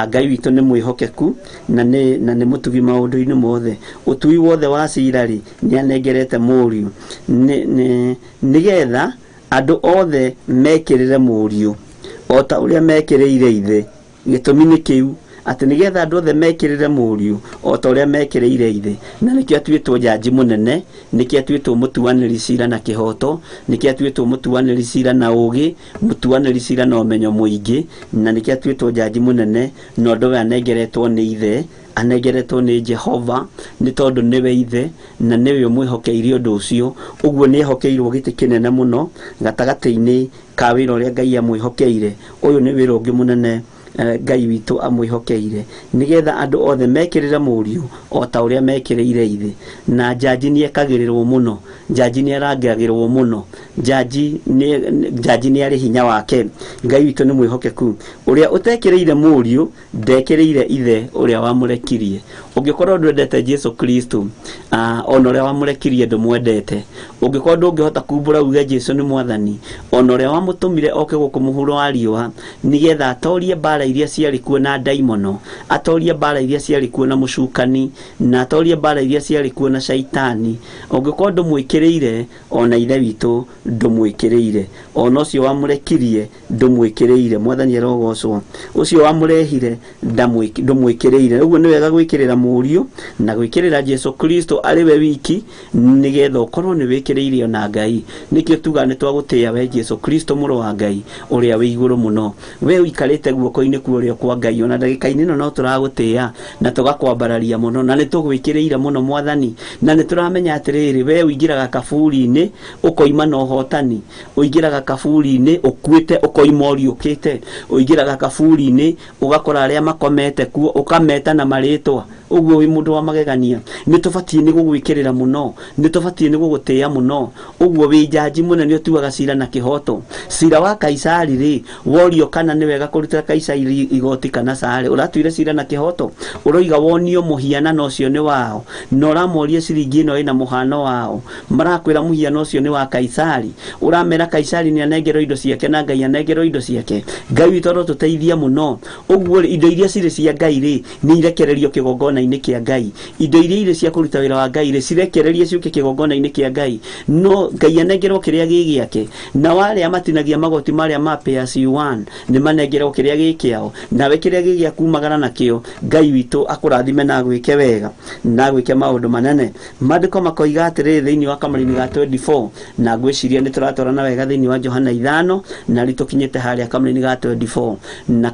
Ngai witũ nĩ mwĩhokeku na nĩ mũtugi maũndũ-inĩ mothe. Ũtui wothe wa cira rĩ nĩ anengerete mũriũ nĩgetha andũ othe mekĩrĩre mũriũ o ta ũrĩa mekĩrĩire ithe. Gĩtũmi nĩ kĩu atĩ nĩgetha andũ othe mekĩrĩre mũriũ o ta ũrĩa mekĩrĩire ithe. Na nĩkĩo atuĩtwo jaji mũnene, nĩkĩo atuĩtwo mũtuanĩri cira na kĩhoto, nĩkĩo atuĩtwo mũtuanĩri cira na ũũgĩ, mũtuanĩri cira na ũmenyo mũingĩ, na nĩkĩo atuĩtwo jaji mũnene. Na ũndũ we anengeretwo nĩ ithe, anengeretwo nĩ Jehova nĩ tondũ nĩwe ithe na nĩwe ũmwĩhokeire ũndũ ũcio. Ũguo nĩ ehokeirwo gĩtĩ kĩnene mũno gatagatĩ-inĩ ka wĩra ũrĩa Ngai amwĩhokeire. Ũyũ nĩ wĩra ũngĩ mũnene Ngai witũ amwĩhokeire, nĩgetha andũ othe mekĩrĩre mũriũ o ta ũrĩa mekĩrĩire ithe. Na jaji nĩ ekagĩrĩrwo mũno, jaji nĩ arangagĩrwo mũno, jaji nĩ arĩ hinya wake. Ngai witũ nĩ mwĩhokeku. Ũrĩa ũtekĩrĩire mũriũ ndekĩrĩire ithe ũrĩa wamũrekirie. Ũngĩkorwo ndwendete Jesu Kristo, ona ũrĩa wamũrekirie ndũmwendete. Ũngĩkorwo ndũngĩhota kumbũra uge Jesu nĩ mwathani, ona ũrĩa wamũtũmire oke gũkũ mũhuro wa riũa nĩgetha atorie mbara iria ciarĩ kuo na ndaimono, atorie mbara iria ciarĩ kuo na mũcukani, na atorie mbara iria ciarĩ kuo na shaitani. Ũngĩkorwo ndũmwĩkĩrĩire, ona ithe witũ ndũmwĩkĩrĩire, ona ũcio wamũrekirie ndũmwĩkĩrĩire. Mwathani arogocwo. Ũcio wamũrehire ndũmwĩkĩrĩire. Ũguo nĩ wega gwĩkĩrĩra mũriũ na gwĩkĩrĩra Jesu Kristo arĩ we wiki, nĩgetha ũkorwo nĩ wĩkĩrĩire ona Ngai. Nĩkĩo tuga nĩ twagũtĩĩa we Jesu Kristo mũrũ wa Ngai ũrĩa wĩ igũrũ mũno. We ũikarĩte guoko-inĩ kuo kwa Ngai, ona ndagĩka-inĩ ĩno no tũragũtĩĩa na tũgakwambararia mũno na nĩ tũgwĩkĩrĩire mũno Mwathani. Na nĩ tũramenya atĩrĩrĩ, we ũingĩraga kaburi-inĩ ũkoima na ũhotani, ũingĩraga kaburi-inĩ ũkuĩte ũkoima ũriũkĩte, ũingĩraga kaburi-inĩ ũgakora arĩa makomete kuo ũkameta na marĩtwa. Ũguo wĩ mũndũ wa magegania. Nĩ tũbatiĩ nĩ gũgwĩkĩrĩra mũno, nĩ tũbatiĩ nĩ gũgũtĩĩa mũno. Ũguo wĩ jaji mũnene ũtuaga cira na kĩhoto. Cira wa Kaisari rĩ, worio kana nĩ wega kũrutĩra Kaisari igoti kana sare, ũratuire cira na kĩhoto. Ũroiga wonio mũhianano ũcio nĩ wao, na ũramoria ciringi ĩno ĩna mũhano wao. Marakwĩra mũhiano ũcio nĩ wa Kaisari. Ũramera Kaisari nĩ anengerwo indo ciake na Ngai anengerwo indo ciake. Ngai witũ arotũteithia mũno. Ũguo indo iria cirĩ cia Ngai rĩ nĩ irekererio kĩgongona-inĩ kĩa Ngai. Indo iria irĩ cia kũruta wĩra wa Ngai rĩ cirekererie ciũke kĩgongona-inĩ kĩa Ngai. No Ngai anengerwo kĩrĩa gĩ gĩake. Na warĩa matinagia magoti marĩa ma pay as you earn nĩ manengerwo kĩrĩa gĩ kĩao. Nawe kĩrĩa gĩ gĩa kumagara nakĩo, Ngai witũ akũrathime na gwĩke wega na gwĩke maũndũ manene. Maandĩko makoiga atĩrĩrĩ thĩinĩ wa Kamũrĩ-inĩ ga 24, na ngwĩciria nĩ tũratwarana wega thĩinĩ wa Johana 5 na rĩtũkinyĩte harĩa Kamũrĩ-inĩ ga 24. Na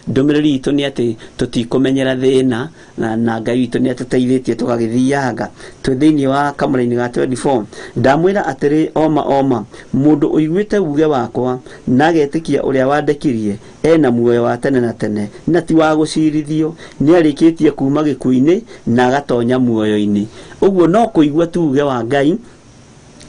ndũmĩrĩri itũ nĩ atĩ tũtikũmenyera thĩna na Ngai witũ nĩ atũteithĩtie tũgagĩthianga twĩ thĩinĩ wa Kamũrĩ-inĩ ga 24. Ndamwĩra atĩrĩ oma mũndũ ũiguĩte uge wakwa na agetĩkia ũrĩa wandekirie ena muoyo wa tene na tene, na ti wa gũcirithio. Nĩ arĩkĩtie kuma gĩkuũ-inĩ na agatonya muoyo-inĩ. Ũguo no kũigua tu uge wa Ngai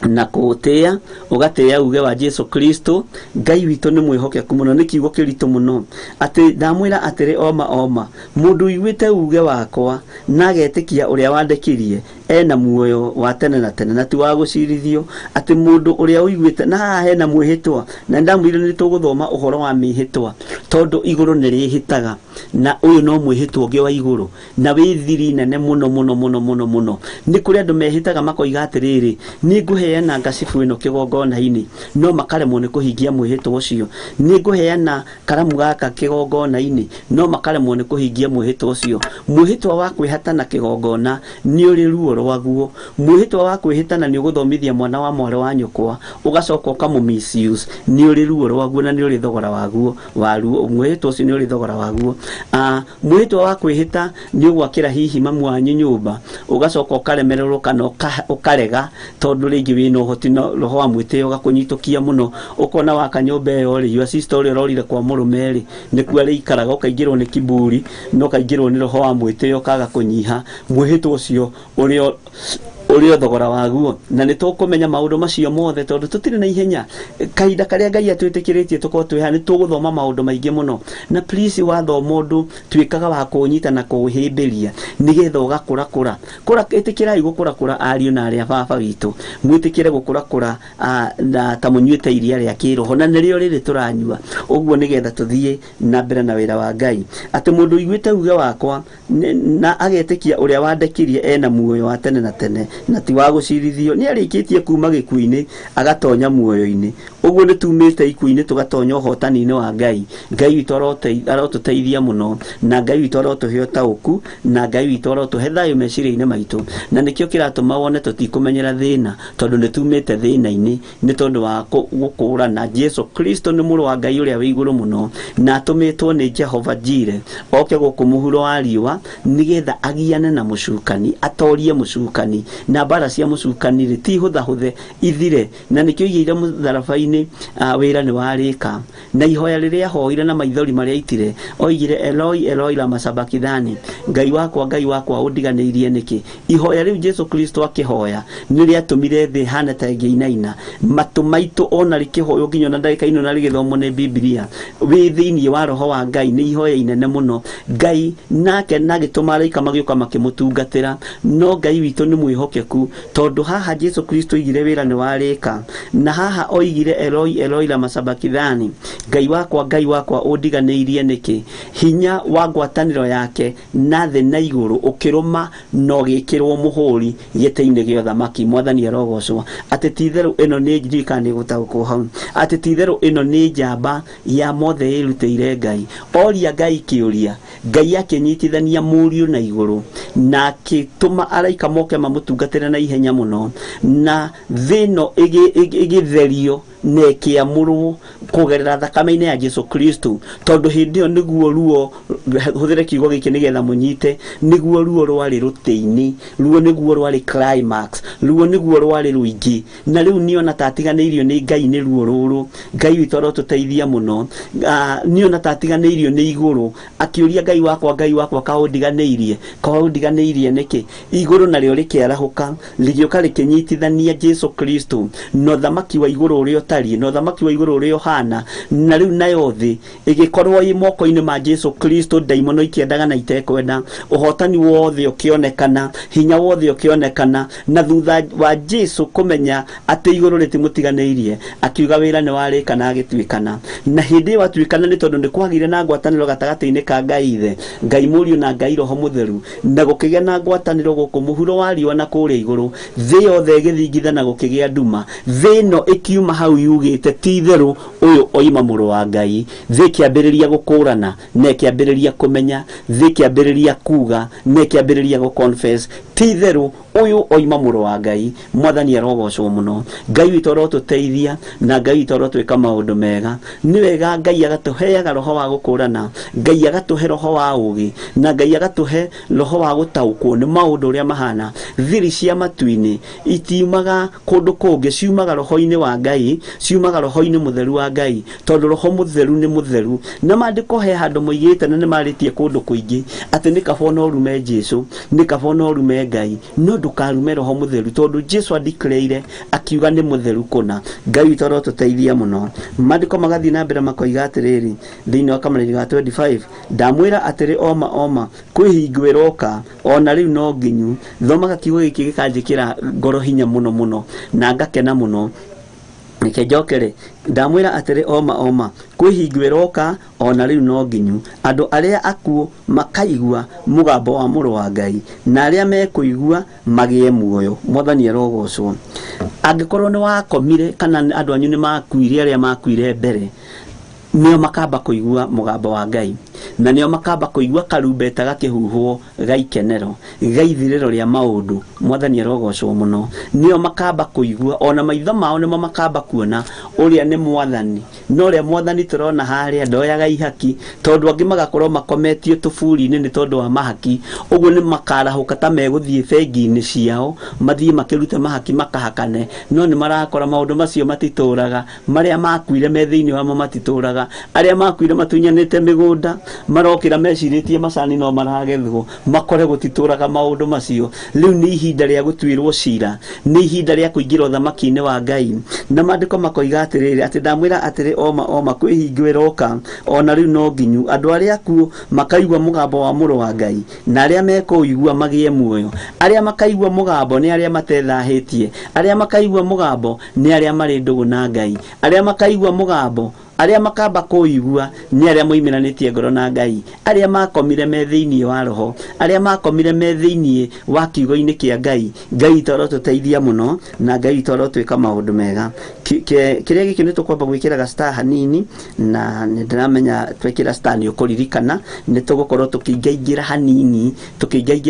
na kũũtĩĩa, ũgatĩĩa uge wa Jesu Kristo. Ngai witũ nĩ mwĩhokeku mũno, nĩ kiugo kĩritũ mũno. Atĩ ndamwĩra atĩrĩ oma mũndũ ũiguĩte uge wakwa na agetĩkia ũrĩa wandekirie ena muoyo wa tene na tene na ti wa gucirithio ati mundu uria uiguite na haha hena mwihitwa na ndamwire ni tuguthoma uhoro wa mihitwa tondu iguru ni rihitaga na uyu no mwihitwa ungi wa iguru na withiri nene muno muno muno muno muno ni kuri andu mehitaga makoiga atiriri ni nguheana ngacibu ino kigongona-ini no makaremwo ni kuhingia mwihitwa ucio ni nguheana karamu gaka kigongona-ini no makaremwo ni kuhingia mwihitwa ucio mwihitwa wa kwihata kigongona ni uri ruo rwaguo mwihitwa wa kwihitana ni uguthomithia mwana wa mware wa nyukwa ugacoka ukamu misuse ni uri ruo rwaguo na ni uri thogora waguo waruo mwihitwa ucio ni uri thogora waguo mwihitwa wa kwihita ni ugwakira hihi mamu wanyu nyumba ugacoka ukaremererwo kana ukarega tondu ringi wina uhoti no roho wa mwiteo gakunyitukia muno ukona waka nyumba iyo ri your sister uri rorire kwa murume ri ni kwari ikaraga ukaingirwo ni kiburi no kaingirwo ni roho wa mwiteo kaga kunyiha mwihitwa ucio uri thogora waguo na ni tukumenya maundu macio mothe tondu tutire na ihenya kahinda karia Ngai atwitikiritie tuko twiha ni tuguthoma maundu maingi muno na please wathoma mundu twikaga wa kunyita na kuhimbiria nigetha ugakura kura itikirai gukura kura ariu na aria baba witu mwitikire gukura kura na tamunyuite iria ria kiroho na nirio riri turanyua uguo nigetha tuthie na mbere na wira wa Ngai ati mundu iguite uge wakwa na agetikia uria wandekirie ena muoyo wa tene na tene na ti wa gucirithio ni arikitie kuma gikuini agatonya muoyo-ini uguo ni tumite ikuini tugatonya uhotani-ini wa Ngai witu arotuteithia muno na Ngai witu arotuhe tauku na Ngai witu arotuhe thayu meciria-ini maitu na nikio kiratuma wone tutikumenyera thina tondu ni tumite thina-ini ni tondu wa gukurana Jesu Kristo ni muru wa Ngai uria wi iguru muno na atumitwo ni Jehova Jire oke guku muhuro wa riwa nigetha agiane na mucukani atorie mucukani na bara cia mucukani ri ti huthe ithire na nikio igire mutharabai-ini wira ni warika na ihoya riria hoire na maithori maria itire oigire Eloi Eloi lama sabakithani Ngai wakwa undiganirie niki ihoya riu Jesu Kristo akihoya ni riatumire thi hana ta ngiinaina matu maitu ona rikihoyo nginya na ndagika ino na rigithomwo ni Biblia wi thiini wa roho wa Ngai ni ihoya inene muno Ngai nake nagituma araika magioka makimutungatira no Ngai witu ni mwihokeku tondu haha Jesu Kristo igire wira ni warika na haha oigire Eloi Eloi lama sabakithani Ngai wakwa undiganirie niki hinya wa ngwataniro yake na thi na iguru ukiruma no gikirwo muhuri gite-ini gio thamaki mwathani arogocwo ati titheru ino ni njirikani gutaguko hau ati titheru ino ni njamba ya mothe irutire Ngai oria Ngai kiuria Ngai akinyitithania muriu na iguru na kituma araika moke mamutungatire na ihenya muno na thino igitherio nekiamurwo kugerera thakame-ini ya Jesu Kristo tondu hindi yo niguo ruo huthire kiugo giki nigetha munyite niguo ruo rwari ruti-ini ruo niguo rwari climax ruo niguo rwari ruingi na riu niona tatiganiirio ni Ngai ni ruo ruru Ngai witu arotuteithia muno niona tatiganiirio ni iguru akiuria Ngai wakwa kaundiganiirie niki iguru nario rikiarahuka rigioka rikinyitithania Jesu Kristo no thamaki wa iguru urio no thamaki wa iguru urio hana na riu nayo thi igikorwo i moko-ini ma Jesu Kristo daimono ikiendaga na itekwenda uhotani wothe ukionekana hinya wothe ukionekana na thutha wa Jesu kumenya ati iguru ritimutiganiirie akiuga wira ni warika na agitwikana na hindi watwikana ni tondu ni kwagire na ngwataniro gatagati-ini ka Ngai ithe Ngai muriu na Ngai roho mutheru na gukigia na ngwataniro guku muhuro wa riwa na kuria iguru thi yothe igithingitha na gukigia nduma thino ikiuma hau yugite titheru uyu oima muru wa Ngai thi kiambiriria gukurana na kiambiriria kumenya thi kiambiriria kuga na kiambiriria guconfess titheru uyu oima muru wa Ngai mwathani arogocwo muno Ngai witu arotuteithia na Ngai witu arotwika maundu mega ni wega Ngai agatuheaga roho wa gukurana Ngai agatuhe roho wa ugi na Ngai agatuhe roho wa gutaukwo ni maundu uria mahana thiri cia matu-ini itiumaga kundu kungi ciumaga roho-ini wa Ngai ciumaga roho-ini mutheru wa wa Ngai tondu roho mutheru ni mutheru na mandiko he handu moigite na ni maritie kundu kuingi ati ni kabona urume Jesu ni kabona urume Ngai no ndukarume roho mutheru tondu Jesu adeclare akiuga ni mutheru kuna. Ngai toro tuteithia muno. Mandiko magathi na mbere makoiga atiriri thiini wa kamariri ga 25 ndamwira atiri oma kwihingwira oka ona riu no nginyu. Thomaga kiugo giki gikanjikira ngoro hinya muno na ngakena muno. Nike njokere ndamwira atiri oma kwihingwira oka ona riu no nginyu. Andu aria akuo makaigua mugambo wa muru wa Ngai na aria mekuigua magie muoyo. Mwathani arogocwo. Angikorwo ni wakomire kana andu anyu ni makuire aria makuire mbere nio makamba kuigua mugambo wa Ngai na nio makamba kuigua karumbeta gakihuhwo gaikenero gaithiriro ria maundu. Mwathani arogocwo muno. Nio makamba kuigua ona maitho mao nimo makamba kuona uria ni Mwathani no ria Mwathani turona haria ndoyaga ihaki tondu angi magakorwo makometio tufuri-ini ni tondu wa mahaki. Uguo ni makarahuka ta meguthie bengi-ini ciao mathie makirute mahaki makahakane no ni marakora maundu macio matituraga. Maria makuire me thiini wamo matituraga. Aria makuire matunyanite migunda marokira meciritie macani no maragethwo makore gutituraga maundu macio. Riu ni ihinda ria gutwirwo cira ni ihinda ria kuingirwo thamaki-ini wa Ngai na mandiko makoiga atiriri ati ndamwira atiri oma kwihingwira oka ona riu no nginyu. Andu aria akuo makaigua mugambo wa muru wa Ngai na aria mekuigua magie muoyo. Aria makaigua mugambo ni aria matethahitie. Aria makaigua mugambo ni aria mari ndugu na Ngai. Aria makaigua mugambo aria makamba kuigua ni aria moimiranitie ngoro na Ngai. Aria makomire me thiini wa roho. Aria makomire me thiini wa kiugo-ini kia Ngai. Ngai toro tuteithia muno na Ngai toro twika maundu mega. Kiria giki ni tukwamba gwikiraga star hanini na ndiramenya twikira star ni ukuririkana ni tugukorwo tukiingaingira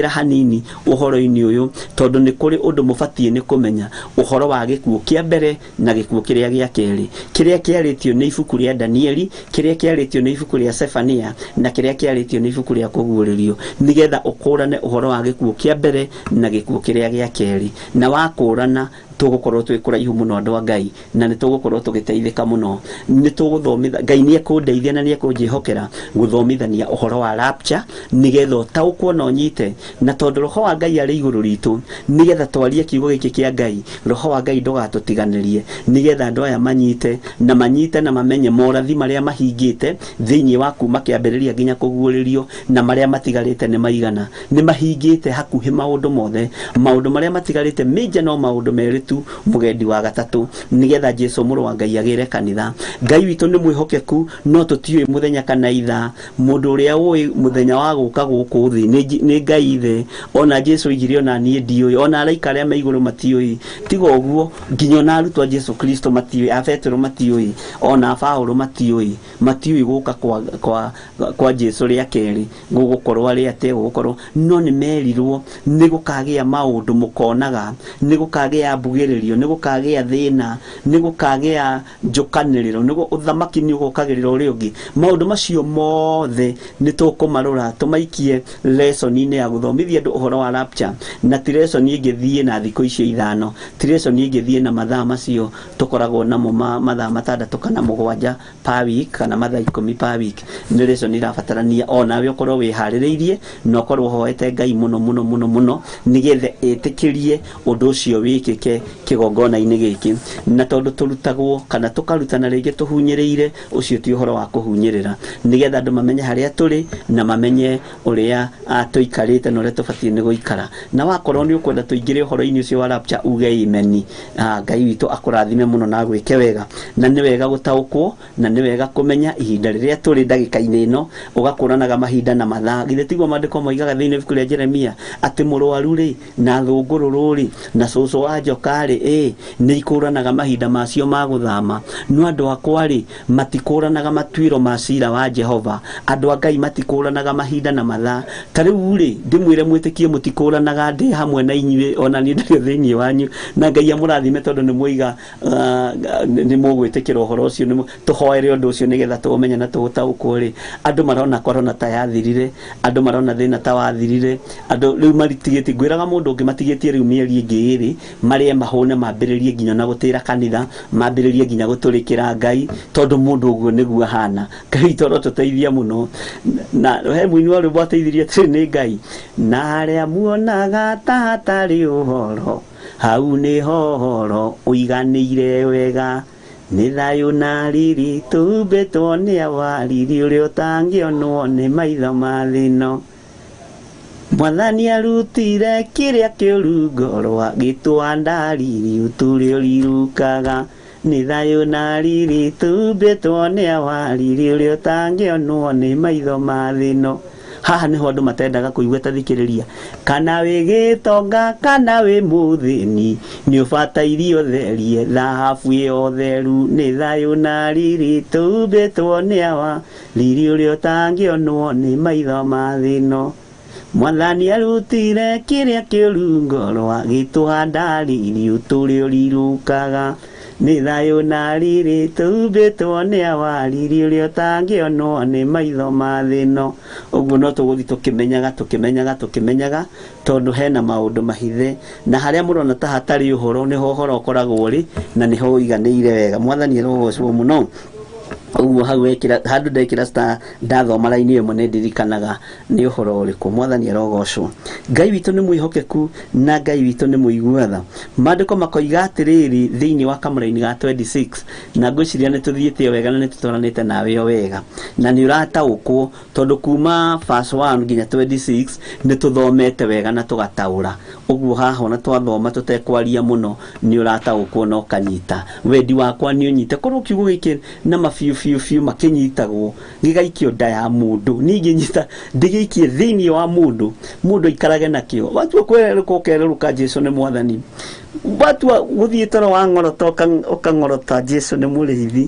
hanini uhoro-ini uyu tondu ni kuri undu mubatie ni kumenya uhoro wa gikuo kia mbere na gikuo kiria gia keri kiria kiaritio ni ibuku ria Danieli kiria kiaritio ni ibuku ria Sefania na kiria kiaritio ni ibuku ria kuguuririo nigetha ukurane uhoro wa gikuo kia mbere na gikuo kiria gia keri na wakurana tugukorwo twikura muno andu a Ngai na ni tugukorwo tugiteithika muno. Ni tuguthomithia Ngai ni ekundeithia na ni ekunjihokera guthomithania uhoro wa rapture nigetha utaukwo no nyite na tondu roho wa Ngai ari iguru ritu nigetha twarie kiugo giki kia Ngai. Roho wa Ngai ndugatutiganirie nigetha andu aya manyite na mamenye morathi maria mahingite thiini wa kuma kiambiriria nginya kuguuririo na maria matigarite ni maigana. Ni mahingite hakuhi maundu mothe. Maundu maria matigarite meja no maundu meritu mugendi wa gatatu nigetha Jesu muru wa Ngai agire kanitha. Ngai witu ni mwihokeku no tutiui muthenya kana itha. Mundu uria ui muthenya wa guka guku thi ni Ngai ithe. Ona Jesu igire ona nie ndiui ona araika aria me iguru matiui. Tiga uguo nginya na arutwo Jesu Kristo matiui. Petro matiui ona Paulo matiui guka kwa Jesu ria keri gugukorwo ari ate gugukorwo no ni merirwo ni gukagia maundu mukonaga ni gukagia mbugiririo ni gukagia thina ni gukagia njukaniriro ni uthamaki ni gukagirira uri ungi. Maundu macio mothe ni tukumarura tumaikie lesson-ini ya guthomithia andu uhoro wa rapture na ti lesson ingithie na thikũ icio ithano. Ti lesson ingithie na mathaa macio tukoragwo namo mathaa matandatu kana mugwanja per week kana mathaa 10 per week. Ni lesson irabatarania ona we ukorwo wihaririirie no ukorwo hoete Ngai muno nigetha etikirie undu ucio wikike kigongona-ini giki na tondu turutagwo kana tukarutana ringi tuhunyiriire ucio ti uhoro wa kuhunyirira nigetha andu mamenye haria turi na mamenye uria tuikarite na uria tubatie ni guikara. Na wakorwo ni ukwenda tuingire uhoro-ini ucio wa rapture uge imeni. Ngai witu akurathime muno na gwike wega na ni wega gutaukwo na ni wega kumenya ihinda riria turi ndagika-ini ino ugakuranaga mahinda na mathaa. Githe tigwo mandiko moigaga thiini ibuku ria Jeremia ati murwaru ri na thungururu ri na cucu wa njoka ri ni ikuranaga mahinda macio ma guthama. No andu akwa ri matikuranaga matuiro ma cira wa Jehova. Andu a Ngai matikuranaga mahinda na mathaa. Tariu ri ndimwire mwitikie mutikuranaga ndi hamwe na inyuĩ ona ni ndari thiini wanyu na Ngai amurathime tondu ni muiga ni mugwitikira uhoro ucio ni tuhoere undu ucio nigetha tumenye na tugutaukwo ri. Andu marona korona ta yathirire. Andu marona thina ta wathirire. Andu riu maritigiti ngwiraga mundu ungi matigitie riu mieri ingi iri maria mahone mambĩrĩrie nginya na gũtĩra kanitha mambĩrĩrie nginya gũtũrĩkĩra Ngai tondũ mũndũ ũguo nĩguo hana Ngai toro tũteithia mũno na he mũini wa rwĩmbo ateithirie atĩrĩ nĩ Ngai na arĩa muonaga ta hatarĩ ũhoro hau nĩho ũhoro ũiganĩire wega nĩ thayũ na riri tumbĩtwo nĩ awariri ũrĩa ũtangĩonwo nĩ maitho ma thĩ ĩno Mwathani arutire kĩrĩa kĩũru ngoro agĩtũha ndariri ũtũrĩa ũrirukaga nĩ thayũ na riri tumbĩtwo nĩ awariri ũrĩa ũtangĩonwo nĩ maitho ma thĩ ĩno haha nĩho andũ matendaga kũigua tathikĩrĩria kana wĩ gĩtonga kana wĩ mũthĩni nĩ ũbataire ũtherie thahabu ĩyo theru nĩ thayũ na riri tumbĩtwo nĩ awariri ũrĩa ũtangĩonwo nĩ maitho ma thĩ ĩno Mwathani arutire kĩrĩa kĩũru ngoro agĩtũha ndariri ũtũrĩa ũrirukaga nĩ thayũ na riri tumbĩtwo nĩ awariri ũrĩa ũtangĩonwo nĩ maitho ma thĩ ĩno ũguo no tũgũthiĩ tũkĩmenyaga tondũ hena maũndũ mahithe na harĩa mũrona ta hatarĩ ũhoro nĩho ũhoro ũkoragwo ũrĩ na nĩho ũiganĩire wega Mwathani arogocwo mũno Uguo hau ekira handu ndekira star ndathoma raini ĩmwe nĩ ndirikanaga nĩ ũhoro ũrĩkũ Mwathani arogocwo Ngai witũ nĩ mwĩhokeku na Ngai witũ nĩ mũiguatha Maandĩko makoiga atĩrĩrĩ thĩinĩ wa kamũra-inĩ ga 26 na ngwĩciria nĩ tũthiĩte wega na nĩ tũtwaranĩte nawe wega na nĩ ũrataũkwo tondũ kuma verse 1 nginya 26 nĩ tũthomete wega na tũgataũra ũguo haha ona twathoma tũtekwaria mũno nĩ ũrataũkwo na ũkanyita wendi wakwa nĩ ũnyite korwo kiugo gĩkĩ na mabiũ makinyitagwo gĩgaikio nda ya mũndũ ningĩ nyita ndĩgĩikie thĩinĩ wa mũndũ aikarage nakĩo watua kwĩrũka ũkerũka Jesũ nĩ Mwathani watua gũthiĩ toro wa ng'orota ũkang'orota Jesũ nĩ mũrĩithi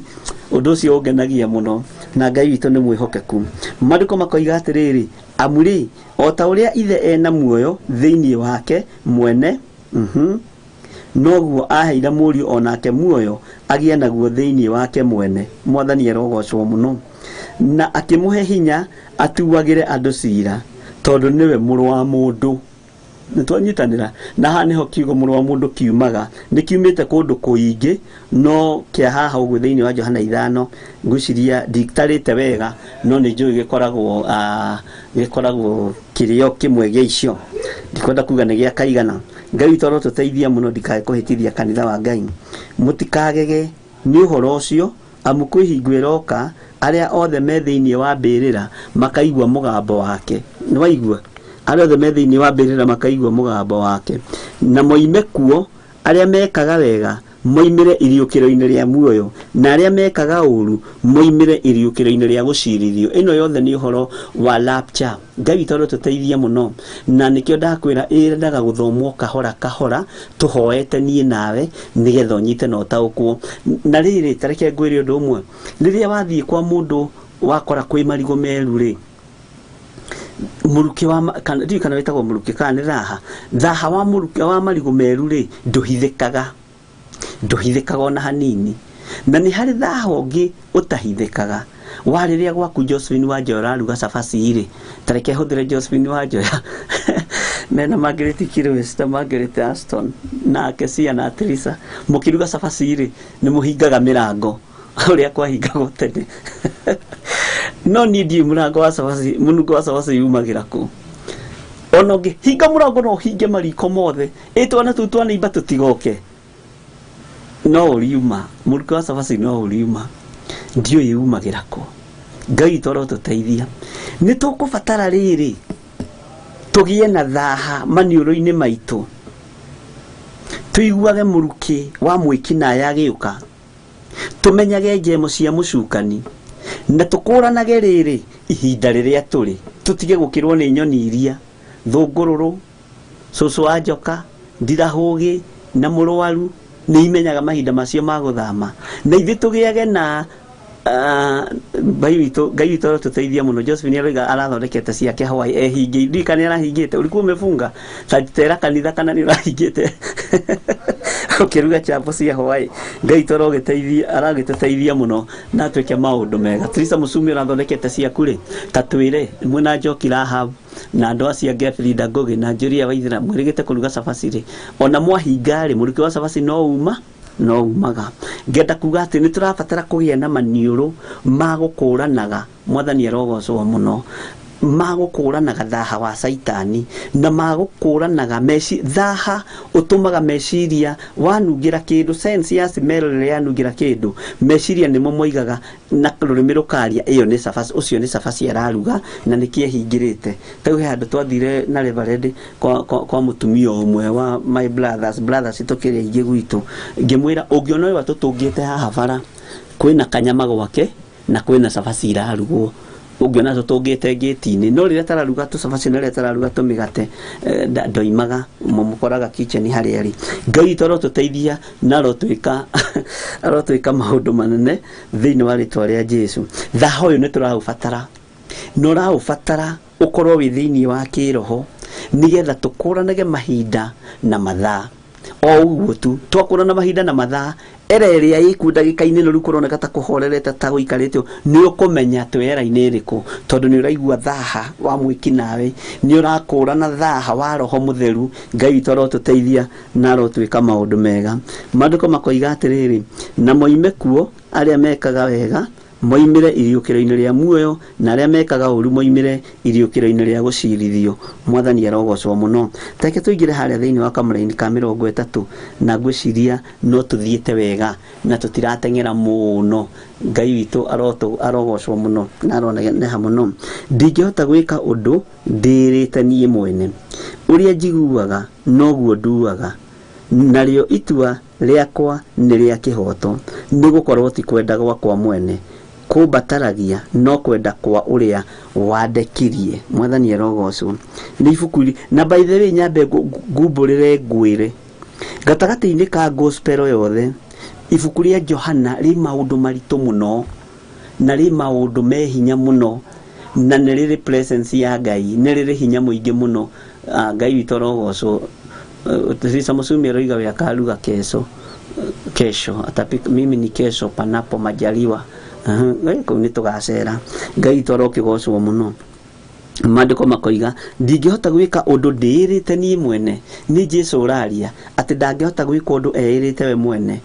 ũndũ ũcio ũngenagia mũno na Ngai witũ nĩ mwĩhokeku Maandĩko makoiga atĩrĩrĩ amũrĩ o ta ũrĩa ithe ena muoyo thĩinĩ wake mwene noguo aheire mũriũ onake muoyo agĩe naguo thĩinĩ wake mwene Mwathani arogocwo mũno na akĩmũhe hinya atuagĩre andũ cira tondũ nĩwe mũrũ wa mũndũ nĩtwanyitanĩra na haha nĩho kiugo mũrũ wa mũndũ kiumaga nĩ kiumĩte kũndũ kũingĩ no kĩa haha ũguo thĩinĩ wa Johana 5 ngwĩciria nditarĩte wega no nĩ njũĩ gĩkoragwo kĩrĩo kĩmwe gĩa icio ndikwenda kuga nĩ gĩa kaigana Ngai witũ arotũteithia mũno ndikae kũhĩtithia kanitha wa Ngai mũtikagege nĩ ũhoro ũcio amu kwĩ hingo ĩroka arĩa othe me thĩinĩ wa mbĩrĩra makaigua mũgambo wake nĩ waigua arĩa othe me thĩinĩ wa mbĩrĩra makaigua mũgambo wake na moime kuo arĩa mekaga wega moimire iriũkĩro-inĩ rĩa muoyo na arĩa mekaga ũru moimire iriũkĩro-inĩ rĩa gũcirithio ĩno yothe nĩ ũhoro wa rapture Ngai witũ arotũteithia mũno na nĩkĩo ndakwĩra ĩrendaga gũthomwo kahora kahora tũhoete niĩ nawe nĩgetha ũnyite na ũtaũkwo na rĩrĩ tareke ngwĩre ũndũ ũmwe rĩrĩa wathiĩ kwa mũndũ wakora kwĩ marigũ meru rĩ muruki wa kana wetagwo muruki kana thaha wa muruki wa marigũ meru rĩ nduhithĩkaga ona hanini na nĩ harĩ thaha ũngĩ ũtahithĩkaga wa rĩrĩa gwaku Josephine Wanjoya araruga cabaci rĩ tareke hũthĩre Josephine Wanjoya mena Margaret Kirwester Margaret Aston na Kesia na Teresa mũkiruga cabaci rĩ nĩ mũhingaga mĩrango ũrĩa kwahingagwo tene no niĩ ndiĩ mũrango wa cabaci mũnungo wa cabaci yumagĩra kũ ona ũngĩ hinga mũrango no hinge mariko mothe twana tũu twa nĩimba tũtigoke no ũriuma mũruki wa cabaci no ũriuma ndiũĩ yumagĩra kũ Ngai witũ arotũteithia nĩ tũkũbatara rĩrĩ tũgĩe na thaha maniũrũ-inĩ maitũ tũiguage mũruki wa mwĩkinaĩ agĩũka tũmenyage njemo cia mũcukani na tũkũranage rĩrĩ ihinda rĩrĩa tũrĩ tũtige gũkĩrwo nĩ nyoni iria thũngũrũrũ cũcũ wa njoka ndirahũgĩ na mũrwaru nĩ imenyaga mahinda macio ma gũthama na ithuĩ tũgĩage na Ngai witũ arotũteithia mũno Josephine arauga arathondekete ciake Hawaii ehingi ndikane arahingĩte ulikuwa umefunga tajitera kanitha kana nĩ ũrahingĩte ũkĩruga chapo cia Hawaii Ngai witũ aragĩtũteithia mũno na twĩke maũndũ mega Teresa Musumi arathondekete ciaku rĩ tatwĩre mwena Njoki Rahab na andå acio Gefrida Ngugi na Julia Waithira mwirigite kuruga cabaci ri ona mwahinga ri muruki wa cabaci no umaga ngenda kuga ati ni turabatara kugia na maniuru ma gukuranaga mwathani arogocwo muno magũkũranaga thaha wa saitani na magũkũranaga thaha ũtũmaga meciria wanungira kĩndũ sense ya smell rĩrĩa yanungira kĩndũ meciria nĩmo moigaga na rũrĩmĩ rũkaria ĩyo nĩ cabaci ũcio nĩ cabaci araruga na nĩ kĩehingĩrĩte tau he handũ twathire na Reverend kwa mũtumia ũmwe wa my brothers tũkĩrĩ aingĩ gwitũ ngĩmwĩra ũngĩona ũyũ atũtũngĩte haha bara kwĩna kanyama gwake na kwĩna cabaci irarugwo ũngĩona tũtũngĩte ngĩti-inĩ no rĩrĩa tararuga tũcabaci na rĩrĩa tararuga tũmĩgate ndoimaga mũkoraga kitchen harĩa arĩ Ngai tũteithia na arotwĩka maũndũ manene thĩinĩ wa rĩtwa rĩa Jesu thaha ũyũ nĩ tũraũbatara no ũraũbatara ũkorwo wĩ thĩinĩ wa kĩroho nĩgetha tũkũranage mahinda na mathaa o ũguo tu twakũrana mahinda na mathaa ĩrĩa ĩku ndagĩka-inĩ no rĩu kũroneka ta kũhorerete ta gũikarĩte nĩ ũkũmenya twera-inĩ ĩrĩkũ tondũ nĩ ũraigua thaha wa mwĩki nawe nĩ ũrakũrana thaha wa roho mũtheru Ngai witũ arotũteithia na arotwĩka maũndũ mega maandĩko makoiga atĩrĩrĩ na moime kuo arĩa mekaga wega moimire iriũkĩro-inĩ rĩa muoyo na arĩa mekaga ũru moimire iriũkĩro-inĩ rĩa gũcirithio mwathani arogocwo mũno take tũingĩre harĩa thĩinĩ wa kamũra-inĩ ka 30 na ngwĩciria no tũthiĩte wega na tũtirateng'era mũno Ngai witũ arogocwo mũno na aroneneha mũno ndingĩhota gwĩka ũndũ ndĩrĩte niĩ mwene ũrĩa njiguaga noguo nduaga narĩo itua rĩakwa nĩ rĩa kĩhoto nĩ gũkorwo ti kwenda gwakwa mwene kũmbataragia no kwenda kwa ũrĩa wandekirie mwathani arogocwo nĩ ibuku na by the way nyambe ngumbũrĩre ngwĩre gatagatĩ-inĩ ka gospel yothe ibuku rĩa Johana rĩ maũndũ maritũ mũno na rĩ maũndũ me hinya mũno na nĩ rĩrĩ presence ya Ngai nĩ rĩrĩ hinya mũingĩ mũno Ngai witũ arogocwo Teresa Musumi aroiga we akaruga kesho atapika mimi ni kesho panapo majaliwa kau nĩ tũgacera Ngai witũ arokĩgocwo mũno maandĩko makoiga ndingĩhota gwĩka ũndũ ndĩĩrĩte niĩ mwene nĩ Jesu ũraria atĩ ndangĩhota gwĩka ũndũ eĩrĩte we mwene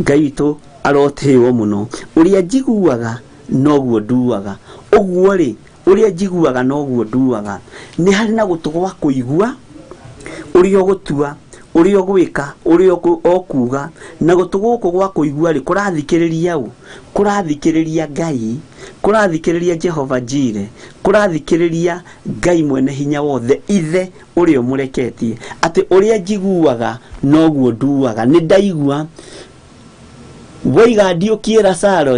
Ngai witũ arotĩĩo mũno ũrĩa njiguaga noguo nduaga ũguo rĩ ũrĩa njiguaga noguo nduaga nĩ harĩ na gũtũgwa kũigua ũrĩa ũgũtua ũrĩa ũgwĩka ũrĩa okuga na gũtũgũkũ gwa kũigua rĩ kũrathikĩrĩria kũrathikĩrĩria Ngai kũrathikĩrĩria Jehova Jire kũrathikĩrĩria Ngai mwene hinya wothe ithe ũrĩa mũreketie atĩ ũrĩa njiguaga noguo nduaga nĩ ndaigua woiga ndiũkie Lazaro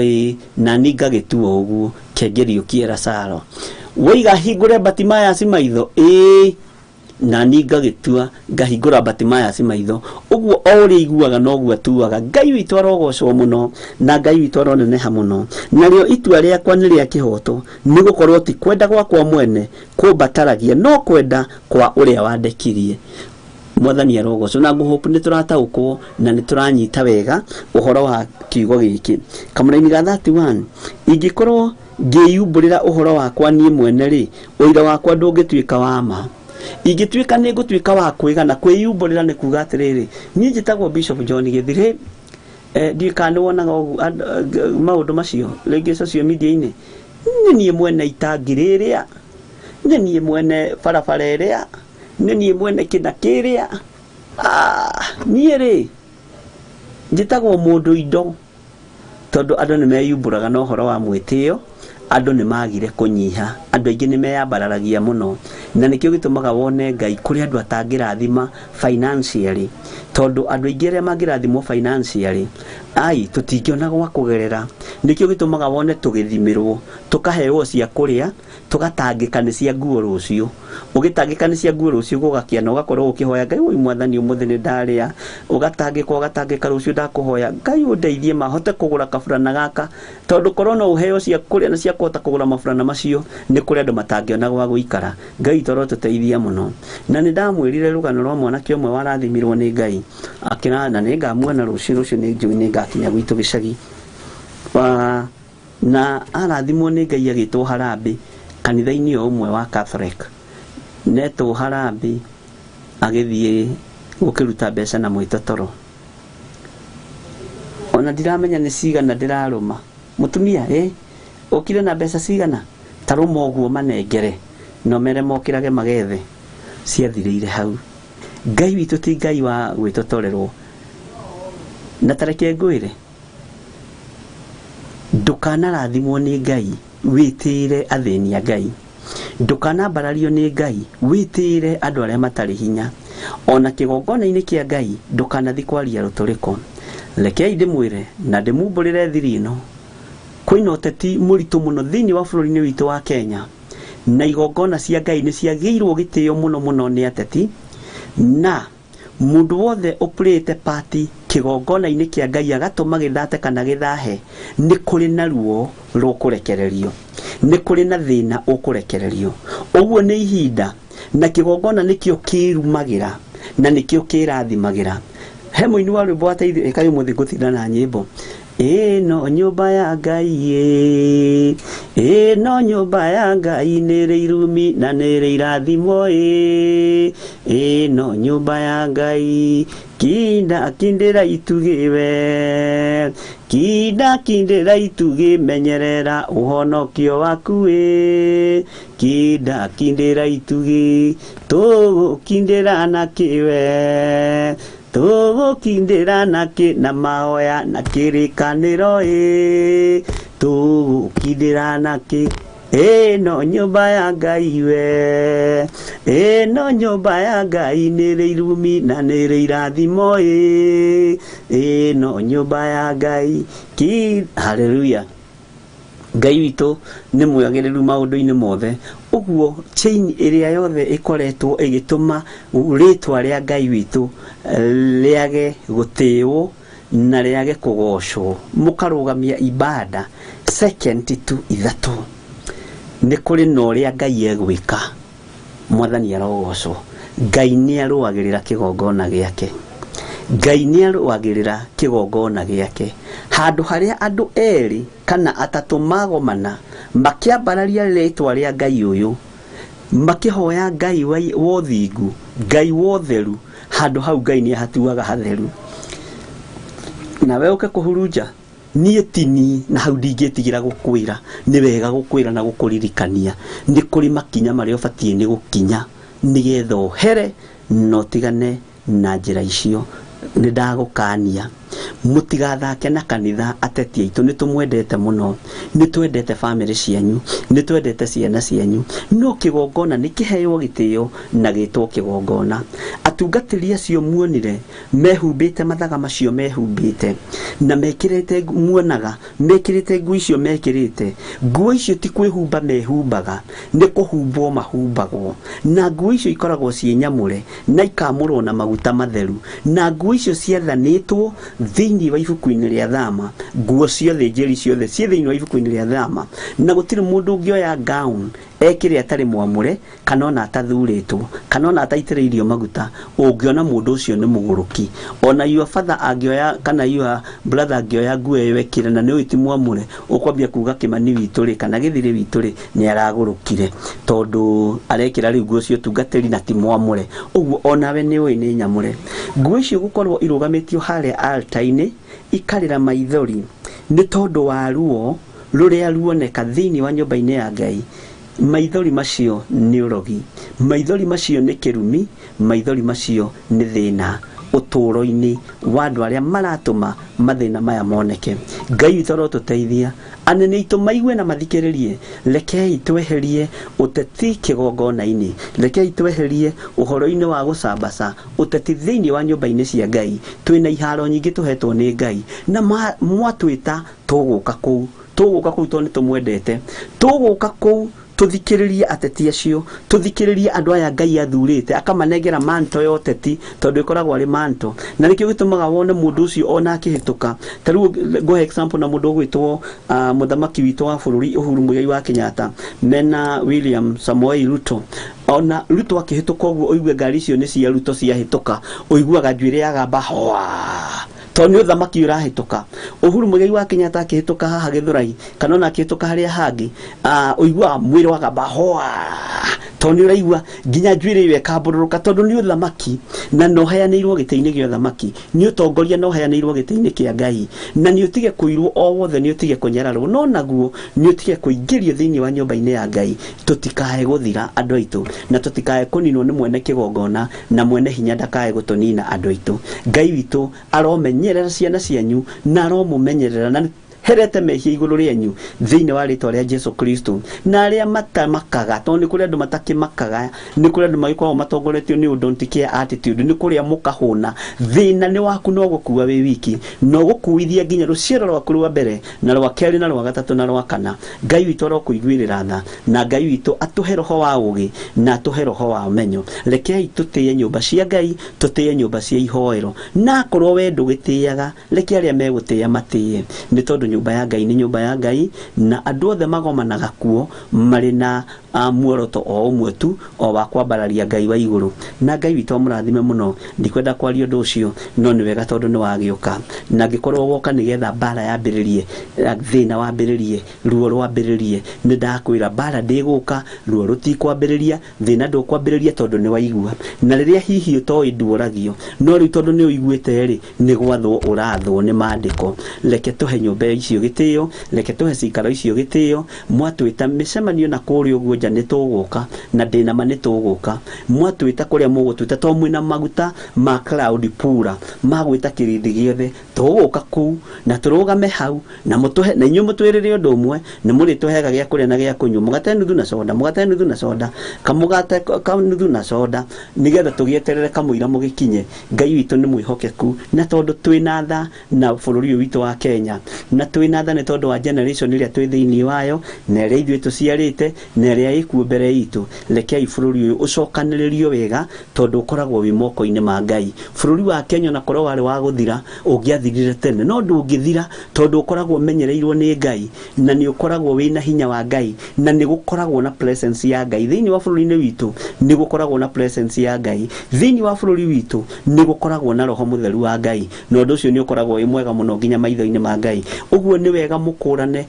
na niĩ ngagĩtua ũguo kengeriũkie Lazaro woiga hingũre Batimayasi maitho na niĩ ngagĩtua ngahingũra Batimayasi maitho ũguo o ũrĩa iguaga noguo atuaga Ngai witũ arogocwo mũno na Ngai witũ aroneneha mũno narĩo itua rĩakwa nĩ rĩa kĩhoto nĩ gũkorwo ti kwenda gwakwa mwene kũmbataragia no kwenda kwa ũrĩa wandekirie mwathani arogocwo na ngũhope nĩ tũrataũkwo na nĩ tũranyita wega ũhoro wa kiugo gĩkĩ kamũra-inĩ ga 31 ingĩkorwo ngĩyumbũrĩra ũhoro wakwa niĩ mwene rĩ ũira wakwa ndũngĩtuĩka wa ma ingĩtuĩka nĩ ngũtuĩka wa kwĩgana kwĩyumbũrĩra nĩ kuga atĩrĩrĩ niĩ njĩtagwo Bishop John Githiri ndiũka nĩ wonaga maũndũ macio rĩngĩ social media-inĩ nĩ niĩ mwene itangi rĩrĩa nĩ niĩ mwene barabara ĩrĩa nĩ niĩ mwene kĩna kĩrĩa niĩ rĩ njĩtagwo mũndũ indo tondũ andũ nĩ meyumbũraga na ũhoro wa mwĩtĩo andũ nĩ magire kũnyiha andũ aingĩ nĩ meyambararagia mũno na nĩkĩo gĩtũmaga wone Ngai kũrĩ andũ atangĩrathima financially tondũ andũ aingĩ arĩa mangĩrathimwo financially tũtingĩona gwa kũgerera nĩkĩo gĩtũmaga wone tũgĩthimĩrwo tũkaheo cia kũrĩa tũgatangĩka nĩ cia nguo rũciũ ũgĩtangĩka nĩ cia nguo rũciũ gũgakia na ũgakorwo ũkĩhoya Ngai wĩ mwathani ũmũthĩ nĩ ndarĩa ũgatangĩka rũciũ ndakũhoya Ngai ũndeithie mahote kũgũra kaburana gaka tondũ korwo no ũheo cia kũrĩa na cia kũhota kũgũra maburana macio nĩ kũrĩ andũ matangĩona gwa gũikara Ngai tũrotũteithia mũno na nĩ ndamwĩrire rũgano rwa mwanake ũmwe warathimirwo nĩ Ngai akĩra na nĩ ngamuona rũciũ nĩ njũĩ nĩ ngakinya gwitũ gĩcagi na arathimwo nĩ Ngai agĩtwo Harambĩ kanitha-inĩ ũmwe wa Catholic neto harambi agithie gukiruta mbeca na mwitotoro ona ndiramenya ni cigana ndiraruma mutumia ukire na mbeca cigana taruma uguo manengere no mere mokirage magethe ciathireire hau ngai witu ti ngai wa gwitotorerwo na tareke ngwire ndukanarathimwo ni ngai witire athini a ngai ndukanambarario ni ngai witire andu aria matari hinya ona kigongona-ini kia ngai ndukanathi kwaria ruturiko rekei ndimwire na ndimumburire thiri ino kwina uteti muritu muno thiini wa bururi-ini witu wa Kenya na igongona cia ngai ni ciagirwo gitio muno muno ni ateti na mundu wothe uprete party kigongona-ini kia ngai agatuma githate kana githahe ni kuri na ruo rukurekererio ni kuri na thina ukurekererio uguo ni ihinda na kigongona nikio kirumagira na nikio kirathimagira he muini wa rwimbo ateithio ikayo muthi gutinda na nyimbo no nyumba ya ngai no nyumba ya ngai nire irumi na nire irathimo no nyumba ya ngai kindira itugiwe kindira itugimenyerera uhonokio waku kindira itugi tugukindira nakiwe tugukindira naki na mahoya na kirikaniro tugukindira naki no nyumba ya ngai we no nyumba ya ngai nire irumi na nire irathimo no nyumba ya ngai haleluya ngai witu ni mwagiriru maundu-ini mothe uguo chain iria yothe ikoretwo igituma ritwa ria ngai witu riage gutiwo na riage kugocwo mukarugamia ibada second to ithatu ni kuri no ria ngai egwika mwathani arogocwo ngai ni aruagirira kigongona giake ngai ni aruagirira kigongona giake handu haria andu eri kana atatu magomana makiambararia ritwa ria ngai uyu makihoya ngai wothingu ngai wotheru handu hau ngai ni hatuaga hatheru na we uke kuhurunja nie tini na hau ndingitigira gukwira ni wega gukwira na gukuririkania ni kuri makinya maria ubatie ni gukinya nigetha uhere no tigane na njira icio ni ndagukania mutigathake na kanitha ateti aitu ni tumwendete muno ni twendete family cianyu ni twendete ciana cianyu no kigongona ni kiheo gitio na gitwo kigongona atungatiri acio muonire mehumbite mathaga macio mehumbite na mekirite muonaga mekirite nguo icio mekirite nguo icio ti kwihumba mehumbaga ni kuhumbwo mahumbagwo na nguo icio ikoragwo cie nyamure na ikamurwo na maguta matheru na nguo icio ciathanitwo thiini wa ibuku-ini ria thama nguo ciothe njeri ciothe cie thiini wa ibuku-ini ria thama na gutiri mundu ungioya gown ekire atari mwamure kana ona atathuritwo kana ona ataitiriirio maguta ungiona mundu ucio ni muguruki ona your father angioya kana your brother angioya nguo iyo ekire na ni witi mwamure ukwambia kuga kimani witu ri kana githiri witu ri ni aragurukire tondu arekira ri nguo cio tungatiri na ti mwamure uguo ona we ni ui ni nyamure nguo icio gukorwo irugamitio haria altar-ini ikarira maithori ni tondu wa ruo ruria ruoneka thiini wa nyumba-ini ya ngai maithori macio ni urogi maithori macio ni kirumi maithori macio ni thina uturo-ini wa andu aria maratuma mathina maya moneke ngai witoro tuteithia anene itu maigue na mathikiririe rekei tweherie uteti kigongona-ini rekei tweherie uhoro-ini wa gucambaca uteti thiini wa nyumba-ini cia ngai twina iharo nyingi tuhetwo ni ngai na mwatwita tuguka kuu tondu ni tumwendete tuguka kuu tuthikiririe ateti acio tuthikiririe andu aya ngai athurite akamanengera manto ya uteti tondu ikoragwo ari manto na nikio gitumaga wone mundu ucio ona akihituka taru go example na mundu gwitwo muthamaki witu wa bururi Uhuru Muigai wa Kenyatta mena William Samoei Ruto ona Ruto akihituka uguo oigue ngari icio ni cia Ruto ciahituka oiguaga njuire yagamba hoa tondu uthamaki urahituka Uhuru Muigai wa Kenyatta akihituka haha Githurai kana ona akihituka haria hangi oigua mwiri wagamba hoa toni uraigua nginya njwire iwe kambururuka tondu ni uthamaki na no heanirwo gite-ini gya uthamaki ni utongoria no heanirwo gite-ini kia Ngai na ni utige kuirwo o wothe ni utige kunyararwo no naguo ni utige kuingirio thiini wa nyumba-ini ya Ngai tutikae guthira andu aitu na tutikae kuninwo ni mwene kigongona na mwene hinya ndakae gutunina andu aitu. Ngai witu aromenyerera ciana cianyu na aromumenyerera na herete mehia iguru rienyu thiini wa ritwa ria Jesu Kristo na aria matamakaga tondu ni kuri andu matakimakaga ni kuri andu magikorwo matongoretio ni don't care attitude ni kuri mukahuna thina ni waku no gukua wi wiki no gukuithia nginya ruciaro rwaku rwa mbere na rwa keri na rwa gatatu na rwa kana. Ngai witu arokuiguirira tha na Ngai witu atuhe roho wa ugi na atuhe roho wa umenyo. Rekei tutie nyumba cia Ngai tutie nyumba cia ihoero na korwo we ndugitiaga reke aria megutia matie ni tondu nyumba ya Ngai ni nyumba ya Ngai na andu othe magomanaga kuo mari na muoroto o umwe tu o wa kwambararia Ngai wa iguru. Na Ngai witu amurathime muno ndikwenda kwaria undu ucio no ni wega tondu ni wagiuka na ngikorwo woka nigetha bara yambiririe thina wambiririe ruo rwambiririe ni ndakwira bara ndiguka ruo rutikwambiriria thina ndukwambiriria tondu ni waigua na riria hihi utoi nduoragio no riu tondu ni uiguite ri ni gwathwo urathwo ni maandiko. Reke tuhe nyumba icio gitio reke tuhe cikaro icio gitio mwatwita micemanio na kuri uguo nja ni tuguka na ndina ma ni tuguka mwatwita kuria mugutwita to mwina maguta ma cloud pura magwita kirithi giothe tuguka ku na turugame hau na mutuhe na inyu mutwirire undu umwe ni muri tuhega gya kuria na gya kunyu mugate nuthu na soda kamugate nuthu na soda nigetha tugieterere kamuira mugikinye. Ngai witu ni mwihokeku na tondu twina tha na bururi witu wa Kenya na twina tha ni tondu wa generation iria twi thiini wayo na iria ithuĩ tuciarite na iria ikuo mbere itu. Rekei bururi uyu ucokaniririo wega tondu ukoragwo wi moko-ini ma Ngai. Bururi wa Kenya na korwo wari wa guthira ungiathirire tene no ndungithira tondu ukoragwo menyereirwo ni Ngai na ni ukoragwo wina hinya wa Ngai na ni gukoragwo na presence ya Ngai thiini wa bururi-ini witu ni gukoragwo na presence ya Ngai thiini wa bururi witu ni gukoragwo na roho mutheru wa Ngai no ndu ucio ni ukoragwo wi mwega muno nginya maitho-ini ma Ngai. Uguo ni wega mukurane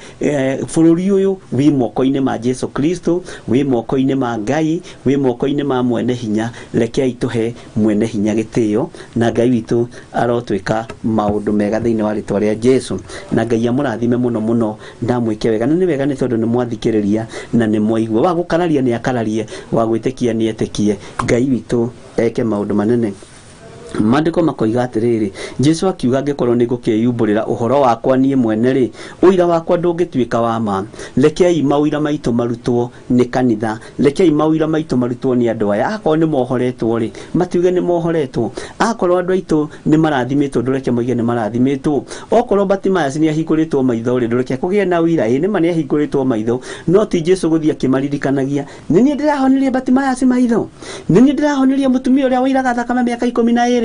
bururi uyu wi moko-ini ma Jesu Kristo wi moko-ini ma Ngai wi moko-ini ma mwene hinya. Rekei tuhe mwene hinya gitio na Ngai witu arotwika maundu mega thiini wa ritwa ria Jesu na Ngai amurathime muno muno ndamwike wega na ni wega ni tondu ni mwathikiriria na ni mwaigua wa gukararia ni akararie wa gwitikia ni etikie. Ngai witu eke maundu manene. Maandiko makoiga atiriri Jesu akiuga ngikorwo ni ngukiyumburira uhoro wakwa nie mwene ri uira wakwa ndungituika wa ma. Rekei mawira maitu marutwo ni kanitha rekei mawira maitu marutwo ni andu aya akorwo ni mohoretwo ri matiuge ni mohoretwo akorwo andu aitu ni marathimitwo ndureke moige ni marathimitwo okorwo Batimaya ni ahingũrĩtwo maitho ri ndureke kugie na wira ni ma ni ahingũrĩtwo maitho no ti Jesu guthia kimaririkanagia ni nie ndirahonirie Batimaya maitho ni nie ndirahonirie mutumia uria wairaga thakame miaka 12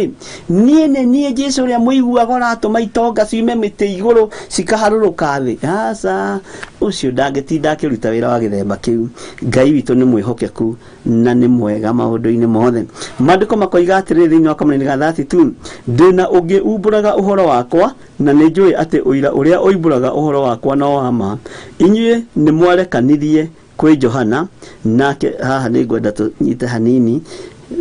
nie Jesu ria muiguaga ratuma itonga ciume miti iguru cikaharuruka thi asa ucio ndangĩtinda akĩruta wĩra wa gĩthemba kĩu. Ngai witũ nĩ mwĩhokeku na nĩ mwega maũndũ-inĩ mothe. Maandĩko makoiga atĩrĩrĩ thĩinĩ wa kamũrĩ ga 32 ndĩna ũngĩ umbũraga ũhoro wakwa na nĩ njũĩ atĩ ũira ũrĩa ũimbũraga ũhoro wakwa no wa ma. Inyuĩ nĩ mwarekanirie kwĩ Johana nake haha nĩ ngwenda tũnyite hanini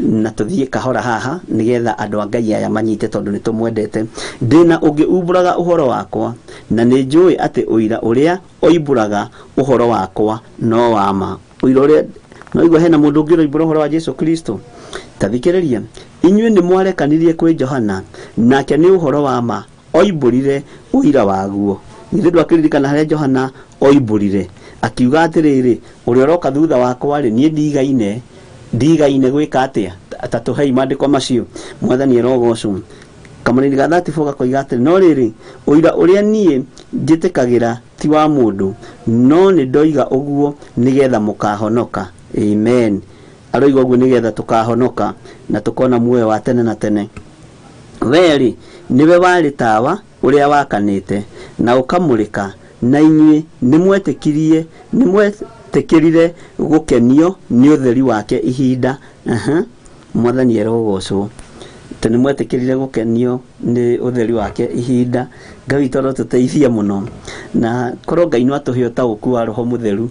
na tuthie kahora haha nigetha andu a Ngai aya manyite tondu ni tumwendete. Ndina ungi umburaga uhoro wakwa na ni njui ati uira uria oimburaga uhoro wakwa no wa ma. Uira uria no igwa hena mundu ungi oimbura uhoro wa Jesu Kristo. Tathikiriria inyuĩ ni mwarekanirie kwĩ Johana nake ni uhoro wa ma oimburire uira waguo. Githĩ ndwakiririkana haria Johana oimburire akiuga atiriri uria roka thutha wakwa ri nie ndigaine gwika atia tatuhei maandiko macio mwathani erogocwo. Kamũrĩ ga 34 gakoiga atĩ no rĩrĩ ũira ũrĩa niĩ njĩtĩkagĩra ti wa mũndũ no nĩ ndoiga ũguo nĩgetha mũkahonoka. Amen. Aroiga ũguo nĩgetha tũkahonoka na tũkona muoyo wa tene na tene. Weri niwe warĩ tawa ũrĩa wakanĩte na ũkamũrĩka na inyuĩ nĩmwetĩkĩrire gukenio ni utheri wake ihinda. Mwathani erogocwo tene mwetikirire gukenio ni utheri wake ihinda. Ngai toro tuteithia muno na korwo Ngai no atuhe utauku wa roho mutheru.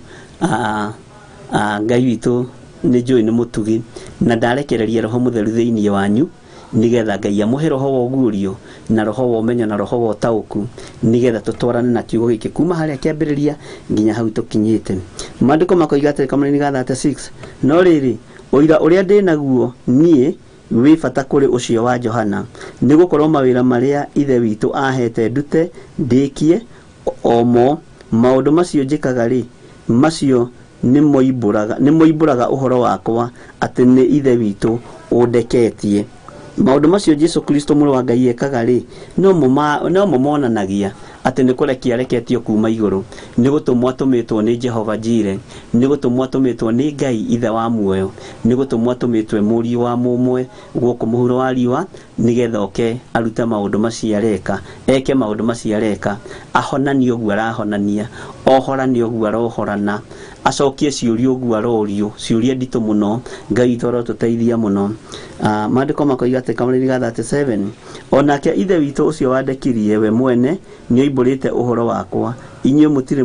Ngai witu nĩ njũĩ nĩ mũtugi na ndarekereria roho mũtheru thĩinĩ wanyu nigetha Ngai amũhe roho wa ũguũrio na roho wa ũmenyo na roho wa ũtaũku nigetha tũtwarane na kiugo gĩkĩ kuma harĩa kĩambĩrĩria nginya hau tũkinyĩte. Maandĩko makoiga atĩrĩ kamũira-inĩ ga 36, no rĩrĩ ũira ũrĩa ndĩ naguo niĩ wĩ bata kũrĩ ũcio wa Johana, nĩ gũkorwo mawĩra marĩa ithe witũ ahete ndute ndĩkie omo maũndũ macio njĩkaga rĩ, macio nĩ moimbũraga ũhoro wakwa atĩ nĩ ithe witũ ũndeketie. Maũndũ macio Jesu Kristo mũrũ wa Ngai ekaga rĩ, no mo monanagia atĩ nĩ kũrekia areketio kuma igũrũ, nĩ gũtũmwo atũmĩtwo nĩ Jehova Jire, nĩ gũtũmwo atũmĩtwo nĩ Ngai ithe wa muoyo, nĩ gũtũmwo atũmĩtwo mũriũ wa mũmwe gũkũ mũhuro wa riũa nigetha oke arute maũndũ macio areka, eke maũndũ macio areka, ahonanie ũguo arahonania, ohoranie ũguo arohorana, acokie ciũria ũguo arorio, ciũria nditũ mũno. Ngai toro tũteithia mũno. Maandĩko makoiga atĩ kamũira-inĩ ga 37, onake ithe witũ ũcio wandekirie we mwene nĩ oimbũrĩte ũhoro wakwa, inyuĩ mũtirĩ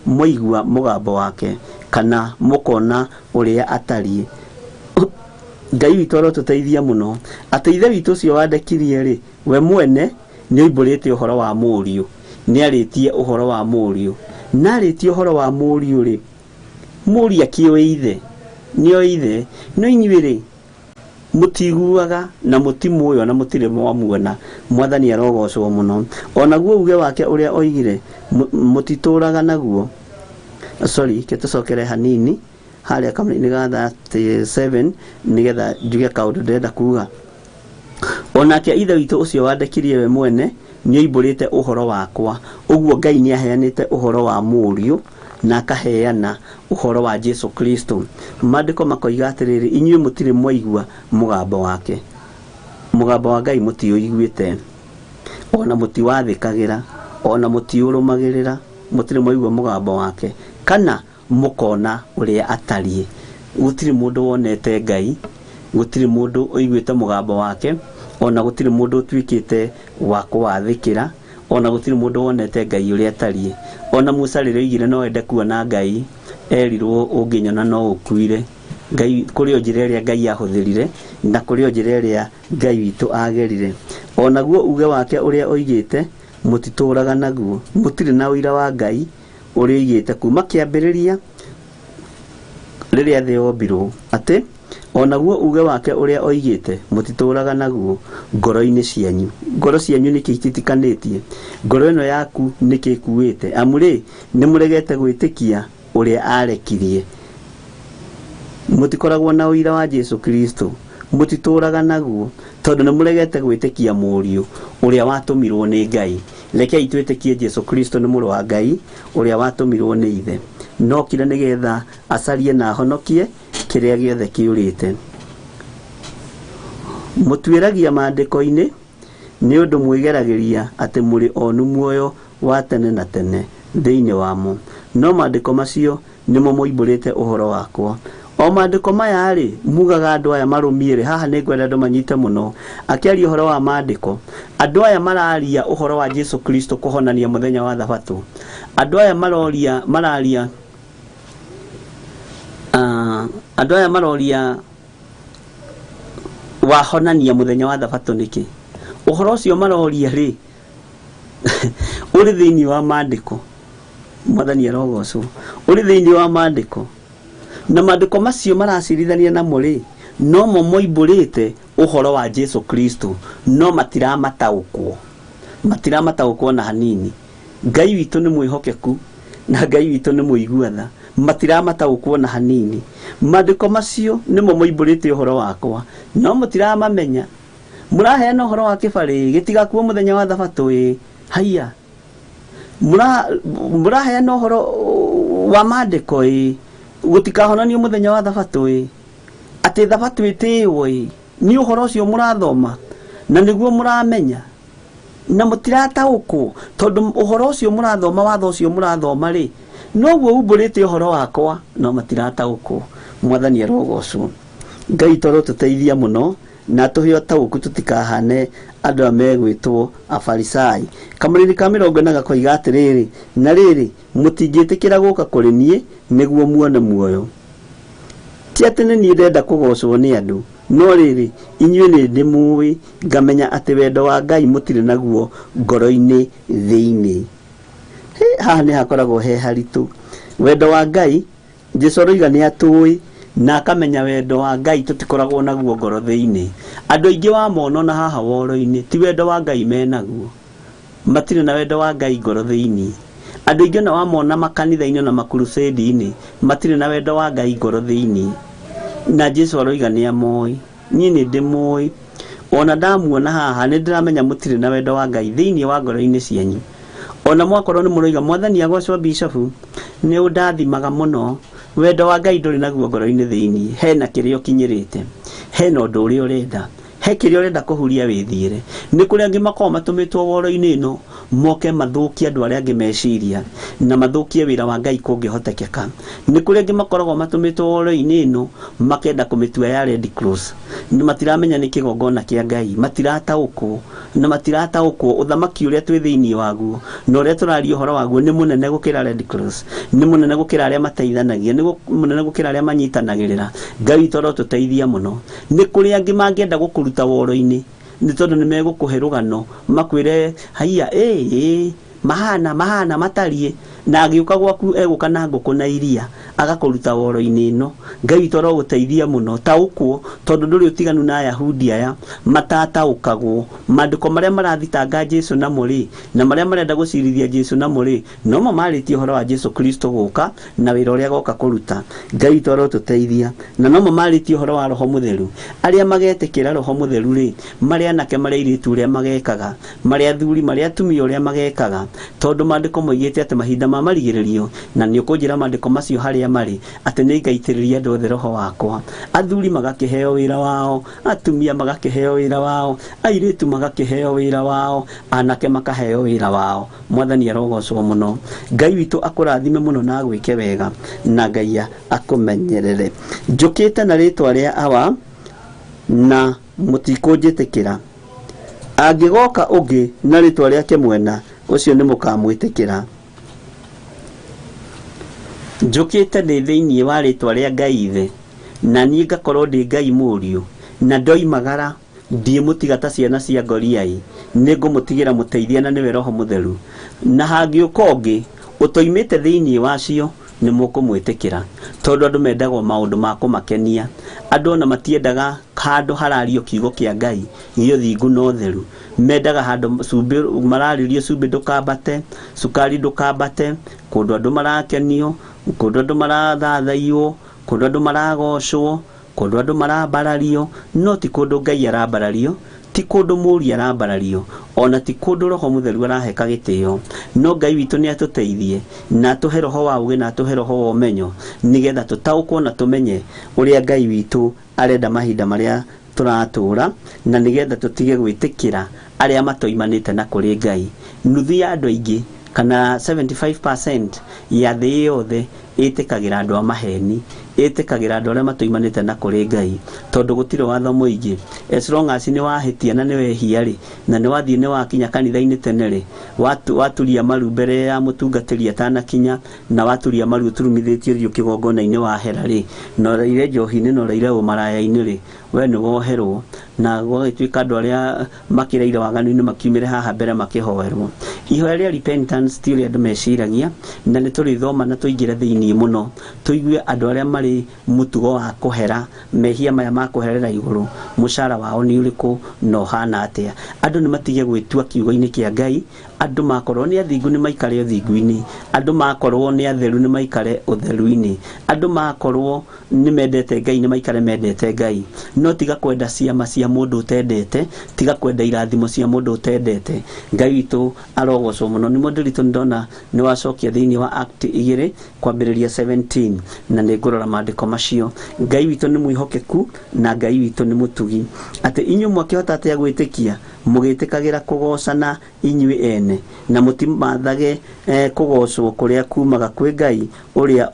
mwaigua mũgambo wake kana mũkona ũrĩa atariĩ. Ngai witũ arotũteithia mũno atĩ ithe witũ ũcio wandekirie rĩ, we mwene nĩ oimbũrĩte ũhoro wa mũriũ, nĩ arĩtie ũhoro wa mũriũ, na arĩtie ũhoro wa mũriũ rĩ, mũriũ akĩoĩ ithe, nĩo ithe, no inyuĩ rĩ mũtiguaga na mũtimuoyo na mũtirĩ mwamuona. Mwathani arogocwo mũno. Onaguo uge wake ũrĩa oigire mũtitũraga naguo. Tũcokere hanini harĩa kamũira-inĩ ga 37 nigetha njuge kaũndũ ndĩrenda kuga. Onake ithe witũ ũcio wandekirie we mwene nĩ oimbũrĩte ũhoro wakwa. Ũguo Ngai nĩ aheanĩte ũhoro wa mũriũ na akaheana ũhoro wa Jesu Kristo. Maandĩko makoiga atĩrĩrĩ, inyuĩ mũtirĩ mwaigua mũgambo wake. Mũgambo wa Ngai mũtiũiguĩte, ona mũtiwathĩkagĩra, ona mũtiũrũmagĩrĩra, mũtirĩ mwaigua mũgambo wake kana mũkona ũrĩa atariĩ. Gũtirĩ mũndũ wonete Ngai, gũtirĩ mũndũ ũiguĩte mũgambo wake, ona gũtirĩ mũndũ ũtuĩkĩte wa kũwathĩkĩra, ona gũtirĩ mũndũ wonete Ngai ũrĩa atariĩ. Ona Musa rĩrĩa oigire no ende kuona Ngai, erirwo ũngĩnyona no ũkuire. Ngai kũrĩ o njĩra ĩrĩa Ngai ahũthĩrire na kũrĩ o njĩra ĩrĩa Ngai witũ agerire. Onaguo uge wake ũrĩa oigĩte mũtitũraga naguo, mũtirĩ na ũira wa Ngai ũrĩa oigĩte kuma kĩambĩrĩria rĩrĩa thĩ yombirwo, atĩ onaguo uge wake ũrĩa oigĩte mũtitũraga naguo ngoro-inĩ cianyu. Ngoro cianyu nĩkĩ ititikanĩtie? Ngoro ĩno yaku nĩkĩ ĩkuĩte? Amu rĩ, nĩ mũregete gwĩtĩkia ũrĩa arekirie. Mũtikoragwo na ũira wa Jesu Kristo, mũtitũraga naguo tondũ nĩ mũregete gwĩtĩkia mũriũ ũrĩa watũmirwo nĩ Ngai. Rekei twĩtĩkie Jesu Kristo nĩ mũrũ wa Ngai ũrĩa watũmirwo nĩ ithe, nokire nĩgetha acarie na ahonokie kĩrĩa gĩothe kĩũrĩte. Mũtuĩragia maandĩko-inĩ nĩ ũndũ mwĩgeragĩria atĩ mũrĩ onu muoyo wa tene na tene thĩinĩ wamo, no maandĩko macio nĩmo moimbũrĩte ũhoro wakwa. O maandĩko maya rĩ, mugaga andũ aya marũmie. Haha nĩ ngwenda andũ manyite mũno akĩaria ũhoro wa maandĩko. Andũ aya mararia ũhoro wa Jesu Kristo kũhonania mũthenya wa Thabatũ. Andũ aya maroria wahonania mũthenya wa Thabatũ nĩkĩ? Ũhoro ũcio maroria rĩ ũrĩ thĩinĩ wa maandĩko. Mwathani arogocwo. Ũrĩ thĩinĩ wa maandĩko, na maandĩko macio maracirithania namo rĩ, no mo moimbũrĩte ũhoro wa Jesu Kristo, no matiramataũkwo na hanini. Ngai witũ nĩ mwĩhokeku na Ngai witũ nĩ mũigua-tha, matiramataũkwo na hanini. Maandĩko macio nĩmo moimbũrĩte ũhoro wakwa, no mũtiramamenya. Mũraheana ũhoro wa kĩbarĩ gĩtigakuo mũthenya wa Thabatũ. Haiya, mũraheana ũhoro wa maandĩko gũtikahonanio mũthenya wa Thabatũ. Atĩ Thabatũ ĩtĩĩo nĩ ũhoro ũcio mũrathoma na nĩguo mũramenya, na mũtirataũkwo tondũ ũhoro ũcio mũrathoma, watho ũcio mũrathoma rĩ, noguo umbũrĩte ũhoro wakwa, no matirataũkwo. Mwathani arogocwo. Ngai toro tũteithia mũno na tũhe ũtaũku tũtikahane andũ megwĩtwo afarisai. Kamũira ka 40 gakoiga atĩrĩrĩ, na rĩrĩ mũtingĩtĩkĩra gũka kũrĩ niĩ nĩguo muone muoyo. ti atĩ nĩ niĩ ndenda kũgocwo nĩ andũ, no rĩrĩ inyuĩ nĩ ndĩmũĩ ngamenya atĩ wendo wa Ngai mũtirĩ naguo ngoro-inĩ thĩinĩ. Haha nĩ hakoragwo he haritũ. Wendo wa Ngai Jesũ aroiga nĩ atũĩ na akamenya wendo wa Ngai tũtikoragwo naguo ngoro thĩinĩ. Andũ aingĩ wa mono na haha woro-inĩ ti wendo wa Ngai menaguo, matirĩ na wendo wa Ngai ngoro thĩinĩ. Andũ aingĩ na wa mona makanitha-inĩ na makurusedi-inĩ matirĩ na wendo wa Ngai ngoro thĩinĩ. Na Jesũ aroiga nĩ amoĩ, niĩ nĩ ndĩmũĩ, ona ndamuona haha nĩ ndĩramenya mũtirĩ na wendo wa Ngai thĩinĩ wa ngoro-inĩ cianyu. Ona mwakorwo nĩ mũroiga Mwathani agocwo bishofu, nĩ ũndathimaga mũno, wendo wa Ngai ndũrĩ naguo ngoro-inĩ thĩinĩ. Hena kĩrĩa ũkinyĩrĩte, hena ũndũ ũrĩa ũrenda, he kĩrĩa ũrenda kũhuria wĩthiĩre. Nĩ kũrĩ angĩ makorwo matũmĩtwo woro-inĩ ĩno moke mathũkie andũ arĩa angĩ meciria na mathũkie wĩra wa Ngai kũngĩhotekeka. Nĩ kũrĩ angĩ makoragwo matũmĩtwo woro-inĩ ĩno makenda kũmĩtua ya Red Cross, matiramenya nĩ kĩgongona kĩa Ngai, matirataũkwo na matirataũkwo ũthamaki ũrĩa twĩ thĩinĩ waguo na ũrĩa tũraria ũhoro waguo nĩ mũnene gũkĩra Red Cross, nĩ mũnene gũkĩra arĩa mateithanagia, nĩ mũnene gũkĩra arĩa manyitanagĩrĩra. Ngai witũ arotũteithia mũno. Nĩ kũrĩ angĩ mangĩenda gũkũruta woro-inĩ nĩ tondũ nĩ megũkũhe rũgano makwĩre haiya mahana matarie, na agĩũka gwaku egũka na ngũkũ na iria agakũruta woro-inĩ ĩno. Ngai witũ arogũteithia mũno, taũkwo tondũ ndũrĩ ũtiganu na Ayahudi aya matataũkagwo. Maandĩko marĩa marathitanga Jesũ na mũrĩ na marĩa marenda gũcirithia Jesũ na mũrĩ nomo marĩtie ũhoro wa Jesũ Kristo gũka na wĩra ũrĩa goka kũruta. Ngai witũ arotũteithia na nomo marĩtie ũhoro wa Roho Mũtheru. Arĩa magetĩkĩra Roho Mũtheru rĩ, marĩa anake marĩa airĩtu ũrĩa magekaga, marĩa athuri marĩa atumia ũrĩa magekaga, tondũ maandĩko moigĩte atĩ mahinda ma marigĩrĩrio, na nĩ ũkũnjĩra maandĩko macio harĩa marĩ atĩ nĩ ngaitĩrĩria andũ othe Roho wakwa. Athuri magakĩheo wĩra wao, atumia magakĩheo wĩra wao, airĩtu magakĩheo wĩra wao, anake makaheo wĩra wao. Mwathani arogocwo mũno. Ngai witũ akũrathime mũno na agwĩke wega na Ngai akũmenyerere. Njũkĩte na rĩtwa rĩa awa na mũtikũnjĩtĩkĩra. Angĩgoka ũngĩ na rĩtwa rĩake mwena, ũcio nĩ mũkamwĩtĩkĩra. Njũkĩte ndĩ thĩinĩ wa rĩtwa rĩa Ngai Ithe, na niĩ ngakorwo ndĩ Ngai Mũriũ, na ndoimagara ndiĩmũtiga ta ciana cia ngoriai, nĩ ngũmũtigĩra mũteithia na nĩwe Roho Mũtheru. Na hangĩũka ũngĩ ũtoimĩte thĩinĩ wacio nĩ mũkũmwĩtĩkĩra, tondũ andũ mendagwo maũndũ ma kũmakenia. Andũ ona matiendaga handũ harario kiugo kĩa Ngai gĩa ũthingu na ũtheru. Mendaga handũ cumbĩ mararĩrio cumbĩ ndũkambate, cukari ndũkambate, kũndũ andũ marakenio, kũndũ andũ marathathaiyo, kũndũ andũ maragocwo, kũndũ andũ marambarario, no ti kũndũ Ngai arambarario, ti kũndũ Mũriũ arambarario, ona ti kũndũ Roho Mũtheru araheka gĩtĩo. No Ngai witũ nĩ atũteithie na atũhe roho wa ũgĩ na atũhe roho wa ũmenyo, nĩgetha tũtaũkwo na tũmenye ũrĩa Ngai witũ arenda mahinda marĩa tũratũra, na nĩgetha tũtige gwĩtĩkĩra arĩa matoimanĩte na kũrĩ Ngai. Nuthu ya andũ aingĩ kana 75% ya thĩ yothe ĩtĩkagĩra andũ a maheni, ĩtĩkagĩra andũ arĩa matoimanĩte na kũrĩ Ngai, tondũ gũtirĩ watho mũingĩ. As long as nĩ wahĩtia na nĩ wehia rĩ, na nĩ wathiĩ nĩ wakinya kanitha-inĩ tene rĩ, waturia maru mbere ya mũtungatĩri atanakinya, na waturia maru ũturumithĩtie ũthiũ kĩgongona-inĩ wa hera rĩ, na ũraire njohi-inĩ na ũraire ũmaraya-inĩ rĩ, we nĩ woherwo na gwagĩtuĩka andũ arĩa makĩraire waganu-inĩ makiumĩre haha mbere makĩhoerwo. Ihoya rĩa repentance ti ũrĩa andũ meciragia, na nĩ tũrĩthoma na tũingĩre thĩinĩ mũno, tũigue andũ arĩa marĩ mũtugo wa kũhera mehia maya ma kũherera igũrũ, mũcara wao nĩ ũrĩkũ na ũhana atĩa. Andũ nĩ matige gwĩtua kiugo-inĩ kĩa Ngai. Andũ makorwo nĩ athingu nĩ maikare ũthingu-inĩ, andũ makorwo nĩ atheru nĩ maikare ũtheru-inĩ, andũ makorwo nĩ mendete Ngai nĩ maikare mendete Ngai. No tiga kwenda ciama cia mũndũ ũtendete, tiga kwenda irathimo cia mũndũ ũtendete. Ngai witũ arogocwo mũno. Nĩ mũndũ ritũ ndona nĩ wacokia thĩinĩ wa Act 2 kwambĩrĩria 17, na nĩ ngũrora maandĩko macio. Ngai witũ nĩ mwĩhokeku na Ngai witũ nĩ mũtugi, atĩ inyuĩ mwakĩhota atĩa gwĩtĩkia mũgĩtĩkagĩra kũgocana inyuĩ ene, na mũtimathage kũgocwo kũrĩa kumaga kwĩ Ngai ũrĩa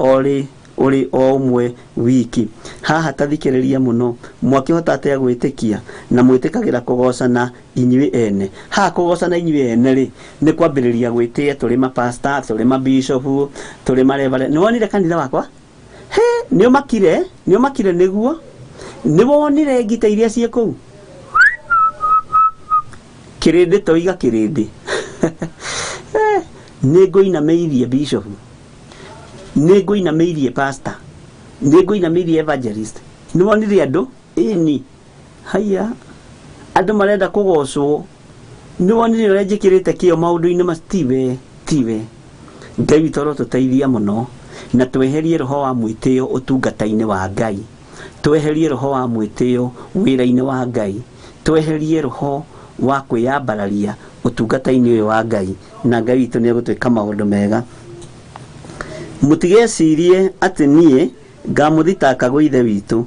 ũrĩ o ũmwe wiki. Haha tathikĩrĩria mũno, mwakĩhota atĩa gwĩtĩkia na mwĩtĩkagĩra kũgocana inyuĩ ene. Haha kũgocana inyuĩ ene rĩ, nĩ kwambĩrĩria gwĩtĩa tũrĩ mapasta, tũrĩ mabishopu, tũrĩ marevare. Nĩ wonire kanitha wakwa? nĩ makire nĩguo nĩ wonire ngita iria ciĩ kũu kĩrĩndĩ toiga kĩrĩndĩ nĩ ngũinamĩirie bishop nĩ ngũinamĩirie pastor nĩ ngũinamĩirie evangelist nĩ wonire andũ ĩni haya andũ marenda kũgocwo nĩ wonire ũrĩa njĩkĩrĩte kĩo maũndũ-inĩ tiwe Ngai witũ arotũteithia mũno na tweherie roho wa mwĩtĩo ũtungata-inĩ wa Ngai tweherie roho wa mwĩtĩo wĩra-inĩ wa Ngai tweherie roho wa kwĩyambararia ũtungata-inĩ ũyũ wa Ngai na Ngai witũ nĩ egũtwĩka maũndũ mega mũtigecirie atĩ niĩ ngamũthitaka gwĩ ithe witũ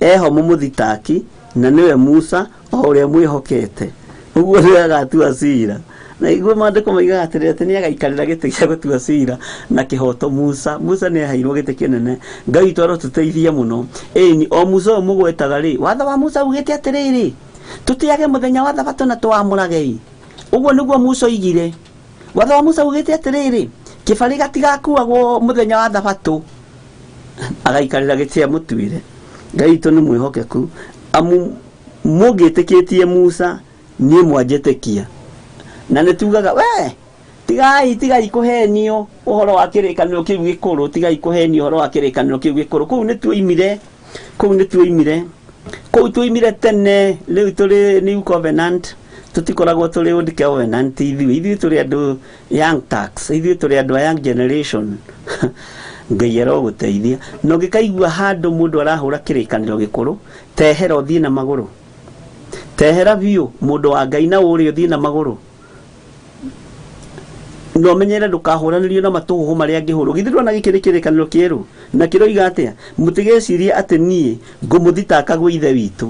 eho mũmũthitaki na nĩwe Musa o ũrĩa mwĩhokete ũguo nĩwe agatua cira na igwe maandĩko moigaga atĩrĩrĩ atĩ nĩ agaikarĩra gĩtĩ gĩa gũtua cira na kĩhoto Musa nĩ aheirwo gĩtĩ kĩnene Ngai witũ arotũteithia mũno ĩni o Musa ũyũ mũgwetaga rĩ watho wa Musa ugĩte atĩrĩrĩ tũtĩage mũthenya wa thabatũ na tũwamũrage ũguo nĩguo Musa oigire watho wa Musa ugĩte atĩrĩrĩ kĩbarĩ gatigakuagwo mũthenya wa thabatũ agaikarĩra gĩtĩ amũtuĩre Ngai witũ nĩ mwĩhokeku amu mũngĩtĩkĩtie Musa niĩ mwanjĩtĩkia na nĩ tugaga we tigai kũhenio ũhoro wa kĩrĩkanĩro kĩu gĩkũrũ tigai kũhenio ũhoro wa kĩrĩkanĩro kĩu gĩkũrũ kũu nĩ tuoimire tene rĩu tũrĩ new covenant tũtikoragwo tũrĩ old covenant ithuĩ tũrĩ andũ young tax ithuĩ tũrĩ andũ a young generation Ngai arogũteithia na ũngĩkaigua handũ mũndũ arahũra kĩrĩkanĩro gĩkũrũ tehera ũthiĩ na magũrũ tehera biũ mũndũ wa Ngai na ũrĩa ũthiĩ na magũrũ no menyere ndũkahũranĩrio na matũhũhũ marĩa angĩhũrwo githirwo na gĩkĩrĩ kĩrĩkanĩro kĩerũ na kĩroiga atĩa mũtigecirie atĩ niĩ ngũmũthitaka gwĩ ithe witũ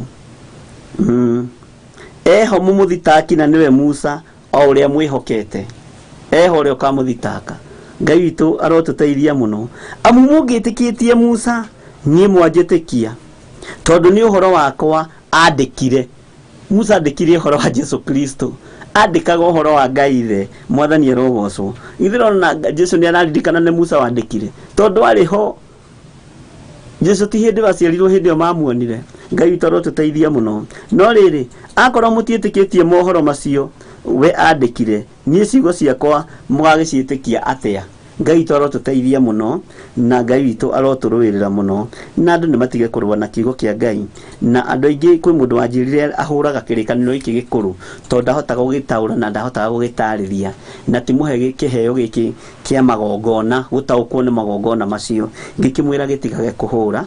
eho mũmũthitaki na nĩwe Musa o ũrĩa mwĩhokete eho ũrĩa ũkamũthitaka Ngai witũ arotũteithia mũno amu mũngĩtĩkĩtie Musa niĩ mwanjĩtĩkia tondũ nĩ ũhoro wakwa andĩkire Musa andĩkire ũhoro wa Jesu Kristo andĩkaga ũhoro wa Ngai ithe mwathani arogocwo ithiro na Jesu nĩ araririkana nĩ Musa wandĩkire tondũ arĩ ho Jesu ti hĩndĩ waciarirwo hĩndĩ ĩyo mamuonire Ngai witũ arotũteithia mũno no rĩrĩ akorwo mũtiĩtĩkĩtie mohoro macio we andĩkire niĩ ciugo ciakwa mũgagĩciĩtĩkia atĩa Ngai witũ arotũteithia mũno na Ngai witũ arotũrũĩrĩra mũno na andũ nĩ matige kũrũa na kiugo kĩa Ngai na andũ aingĩ kwĩ mũndũ wanjĩrire ahũraga kĩrĩkanĩro gĩkĩ gĩkũrũ tondũ ndahotaga gũgĩtaũra na ndahotaga gũgĩtarĩria na timũhe kĩheo gĩkĩ kĩa magongona gũtaũkwo nĩ magongona macio ngĩkĩmwĩra gĩtigage kũhũra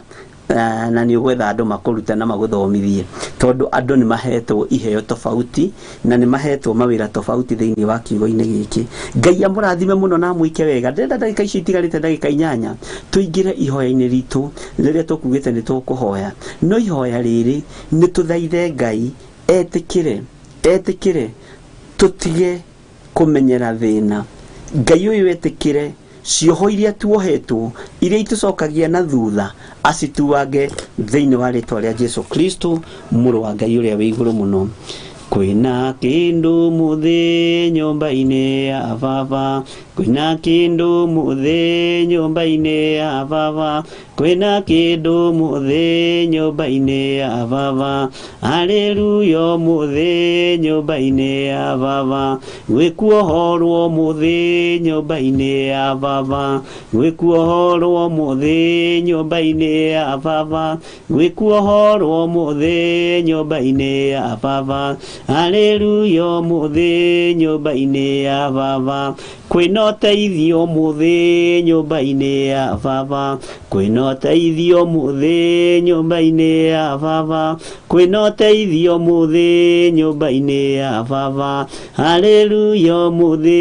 na nĩ ũgwetha andũ makũruta na magũthomithie tondũ andũ nĩ mahetwo iheo tofauti na nĩ mahetwo mawĩra tofauti thĩinĩ wa kiugo-inĩ gĩkĩ Ngai amũrathime mũno na amũike wega ndĩrenda ndagĩka ici itigarĩte ndagĩka 8 tũingĩre ihoya-inĩ ritũ rĩrĩa tũkugĩte nĩ tũkũhoya no ihoya rĩrĩ nĩ tũthaithe Ngai etĩkĩre tũtige kũmenyera thĩna Ngai ũyũ etĩkĩre cioho iria tuohetwo iria itucokagia na thutha acituage thĩinĩ wa rĩtwa rĩa Jesu Kristo mũrũ wa Ngai ũrĩa wĩ igũrũ mũno kwĩna kĩndũ mũthĩ nyũmba-inĩ ya baba kwĩna kĩndũ mũthĩ nyũmba-inĩ ya baba kwĩna kĩndũ mũthĩ nyũmba-inĩ ya baba haleluya mũthĩ nyũmba-inĩ ya baba gwĩkuohorwo mũthĩ nyũmba-inĩ ya baba gwĩkuohorwo mũthĩ nyũmba-inĩ ya baba gwĩkuohorwo mũthĩ nyũmba-inĩ ya baba haleluya mũthĩ nyũmba-inĩ ya baba kwĩna ũteithio mũthĩ nyũmba-inĩ ya baba kwĩna ũteithio mũthĩ nyũmba-inĩ ya baba kwĩna ũteithio mũthĩ nyũmba-inĩ ya baba haleluya mũthĩ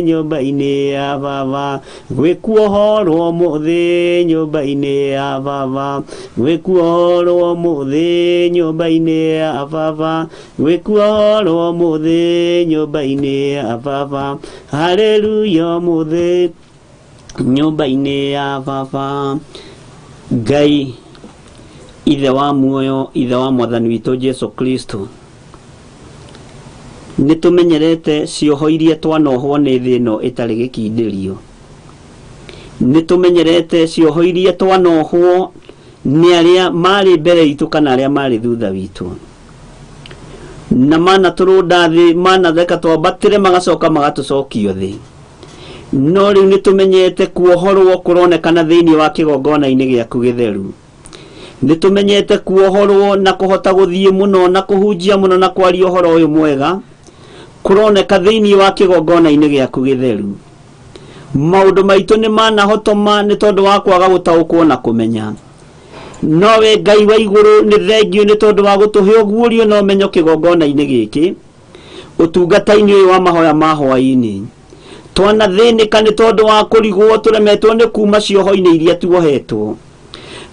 nyũmba-inĩ ya baba gwĩkuohorwo mũthĩ nyũmba-inĩ ya baba gwĩkuohorwo mũthĩ nyũmba-inĩ ya baba gwĩkuohorwo mũthĩ nyũmba-inĩ ya baba haleluya mũthĩ nyũmba-inĩ ya baba Ngai ithe wa muoyo ithe wa mwathani witũ Jesu Kristo nĩ tũmenyerete cioho iria twanohwo nĩ thĩ ĩno ĩtarĩ gĩkindĩrio nitumenyerete cioho iria twanohwo ni aria mari mbere itu kana aria mari thutha witu na mana turunda thi mana theka twabatire magacoka magatucokio thi no riu nitumenyete kuohorwo kuronekana thiini wa kigongona-ini giaku githeru nitumenyete kuohorwo na kuhota guthie muno na kuhunjia muno na kwaria uhoro uyu mwega kuroneka thiini wa kigongona-ini giaku githeru maundu maitu ni manahotoma ni tondu wa kwaga gutaukwo na kumenya nowe Ngai wa iguru ni thengio ni tondu wa gutuhe ogurio no menyo kigongona-ini giki utungata-ini uyu wa mahoya ma hwai-ni twana thinika ni tondu wa kurigwo turemetwo ni kuma cioho-ini iria tuohetwo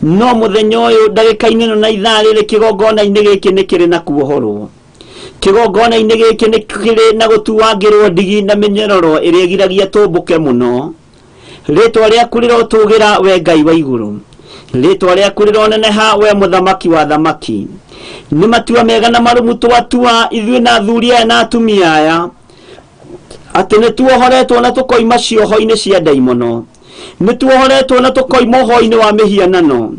no muthenya uyu ndagika-ini na ithaa riri kigongona-ini giki ni kiri na kuohorwo kigongona-ini giki ni kiri na gutuangirwo ndigi na minyororo iria igiragia tumbuke muno ritwa riaku rirotugira we Ngai wa iguru ritwa riaku rironeneha we muthamaki wa thamaki ni matua mega na marumu twatua ithuĩ na athuri aya na atumia aya ati ni tuohoretwo na tukoima cioho-ini cia ndaimono ni tuohoretwo na tukoima ũhoro-inĩ wa mĩhianano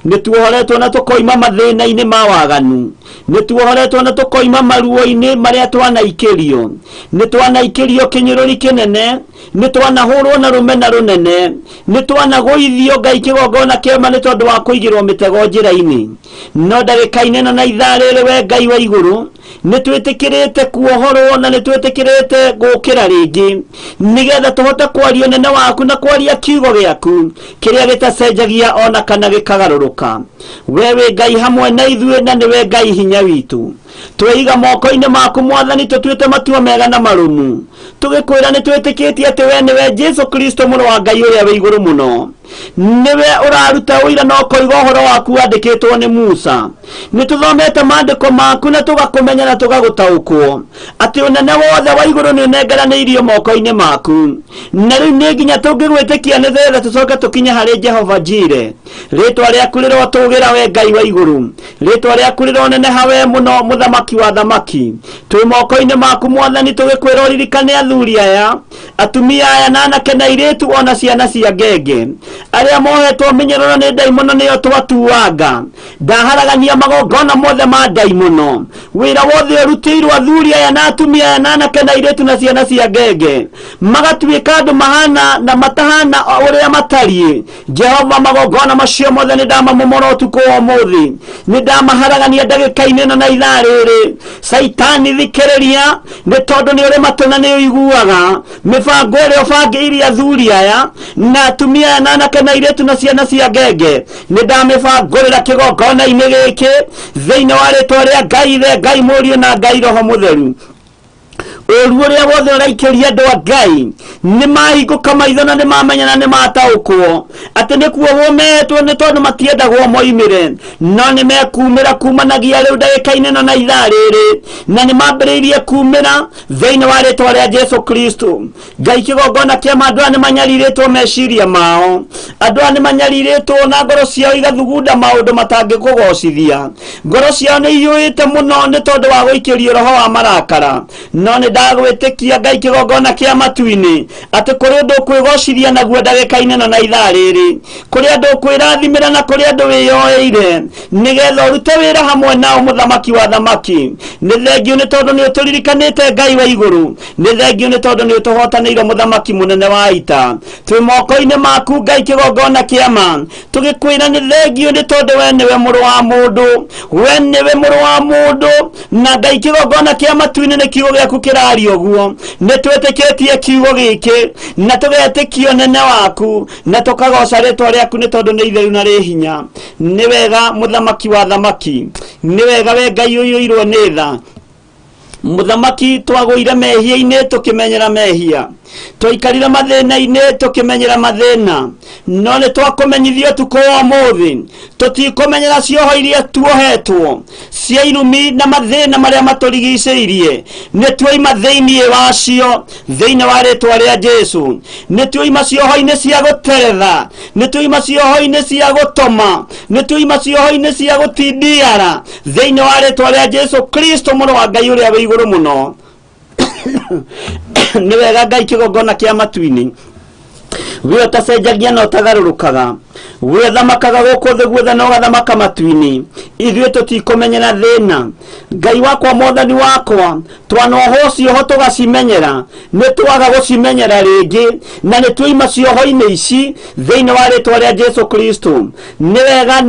ni tuohoretwo na tukoima mathĩna-inĩ ma waganu ni tuohoretwo na tukoima maruo-inĩ marĩa twanaikĩrio ni twanaikĩrio kĩnyũrũri kĩnene ni twanahũrwo na rũmena rũnene ni twanagũithio Ngai kĩgongona kĩama nĩ tondũ wa kũigĩrwo mĩtego njĩra-inĩ no ndagĩka-inĩ na ithaa rĩrĩ we Ngai wa igũrũ ni twĩtĩkĩrĩte kuohorwo na ni twĩtĩkĩrĩte gũkĩra rĩngĩ nigetha tũhote kwaria ũnene waku na kwaria kiugo gĩaku kĩrĩa gĩtacenjagia ona kana gĩkagarũrũka we wĩ Ngai hamwe na ithuĩ na nĩwe Ngai hinya witũ tweiga moko-inĩ maku Mwathani tũtuĩte matua mega na marũmu tũgĩkwĩra nĩ twĩtĩkĩtie atĩ we nĩwe Jesu Kristo mũrũ wa Ngai ũrĩa wĩ igũrũ mũno niwe ũraruta ũira na ũkoiga ũhoro waku wandĩkĩtwo nĩ Musa nĩ tũthomete maandĩko maku na tũgakũmenya na tũgagũtaũkwo atĩ ũnene wothe wa igũrũ nĩ ũnengeranĩirio moko-inĩ maku na rĩu nĩ nginya tũngĩgwĩtĩkia nĩgetha tũcoke tũkinye harĩ Jehova Njire rĩtwa rĩaku rĩrotũgĩra we Ngai wa igũrũ rĩtwa rĩaku rĩroneneha we mũno muthamaki wa thamaki twĩ moko-inĩ maku Mwathani tũgĩkwĩra ũririkane athuri aya atumia aya na anake na airĩtu ona ciana cia ngenge arĩa mohetwo mĩnyororo nĩ ndaimono nĩyo twatuanga ndaharagania magongona mothe ma ndaimono wĩra wothe ũrutĩirwo athuri aya na atumia aya na anake na airĩtu na ciana cia ngenge magatuĩka andũ mahana na matahana ũrĩa matariĩ Jehova magongona macio mothe nĩ ndamamomora ũtukũ wa ũmũthĩ nĩ ndamaharagania ndagĩka-inĩ na ithaa rĩrĩ Saitani thikĩrĩria nĩ tondũ nĩ ũrĩ matũ na nĩ ũiguaga mĩbango ĩrĩa ũbangĩire athuri aya na atumia aya na anake na airĩtu na ciana cia ngenge nĩ ndamĩbangũrĩra kĩgongona-inĩ gĩkĩ thĩinĩ wa rĩtwa rĩa Ngai Ithe Ngai Mũriũ na Ngai Roho Mũtheru ũru ũrĩa wothe ũraikĩria andũ a Ngai nĩ mahingũka maitho na nĩ mamenya na nĩ mataũkwo atĩ nĩ kuohwo metwo nĩ tondũ matiendagwo moimĩre no nĩ mekumĩra kumanagia rĩu ndagĩka-inĩ na ithaa rĩrĩ na nĩ mambĩrĩirie kumĩra thĩinĩ wa rĩtwa rĩa Jesu Kristo Ngai kĩgongona kĩama andũ aya nĩ manyarirĩtwo meciria mao andũ aya nĩ manyarirĩtwo na ngoro ciao igathugunda maũndũ matangĩkũgocithia ngoro ciao nĩ iyũĩte mũno nĩ tondũ wa gũikĩrio roho wa marakara no nĩ ndagwĩtĩkia Ngai kĩgongona kĩa matu-inĩ atĩ kũrĩ ũndũ kwĩgocithia naguo ndagĩka-inĩ na ithaa rĩrĩ kũrĩ andũ kwĩrathimĩra na kũrĩ andũ wĩyoeire nĩgetha ũrute wĩra hamwe nao mũthamaki wa thamaki nĩ thengio nĩ tondũ nĩ ũtũririkanĩte Ngai wa igũrũ nĩ thengio nĩ tondũ nĩ ũtũhotanĩire mũthamaki mũnene wa ita twĩ moko-inĩ maku Ngai kĩgongona kĩama tũgĩkwĩra nĩ thengio nĩ tondũ we nĩwe mũrũ wa mũndũ we nĩwe mũrũ wa mũndũ na Ngai kĩgongona kĩa matu-inĩ nĩ kiugo gĩaku kĩraria ũguo nĩ twĩtĩkĩtie kiugo gĩkĩ na tũgetĩkia ũnene waku na tũkagoca rĩtwa rĩaku nĩ tondũ nĩ itheru na rĩ hinya nĩ wega mũthamaki wa thamaki nĩ wega we Ngai ũiyũirwo nĩ tha mũthamaki twagũire mehia-inĩ tũkĩmenyera mehia twaikarire mathĩna-inĩ tũkĩmenyera mathĩna no nĩ twakũmenyithio ũtukũ wa ũmũthĩ tũtikũmenyera cioho iria tuohetwo cia irumi na mathĩna marĩa matũrigicĩirie nĩ tuoima thĩinĩ wacio thĩinĩ wa rĩtwa rĩa Jesu nĩ tuoima cioho-inĩ cia gũteretha nĩ tuoima cioho-inĩ cia gũtoma nĩ tuoima cioho-inĩ cia gũtindiara thĩinĩ wa rĩtwa rĩa Jesu Kristo mũrũ wa Ngai ũrĩa wĩ igũrũ mũno nĩ wega Ngai kĩgongona kĩa matu-inĩ we utacenjagia na utagarurukaga we thamakaga guku thi guothe no gathamaka matu-ini ithuĩ tutikumenyera thĩna Ngai wakwa Mwathani wakwa twanoho cioho tugacimenyera nĩ twaga gucimenyera rĩngĩ na nĩ twoima cioho-inĩ ici thĩinĩ wa rĩtwa rĩa Jesu Kristo nĩ wega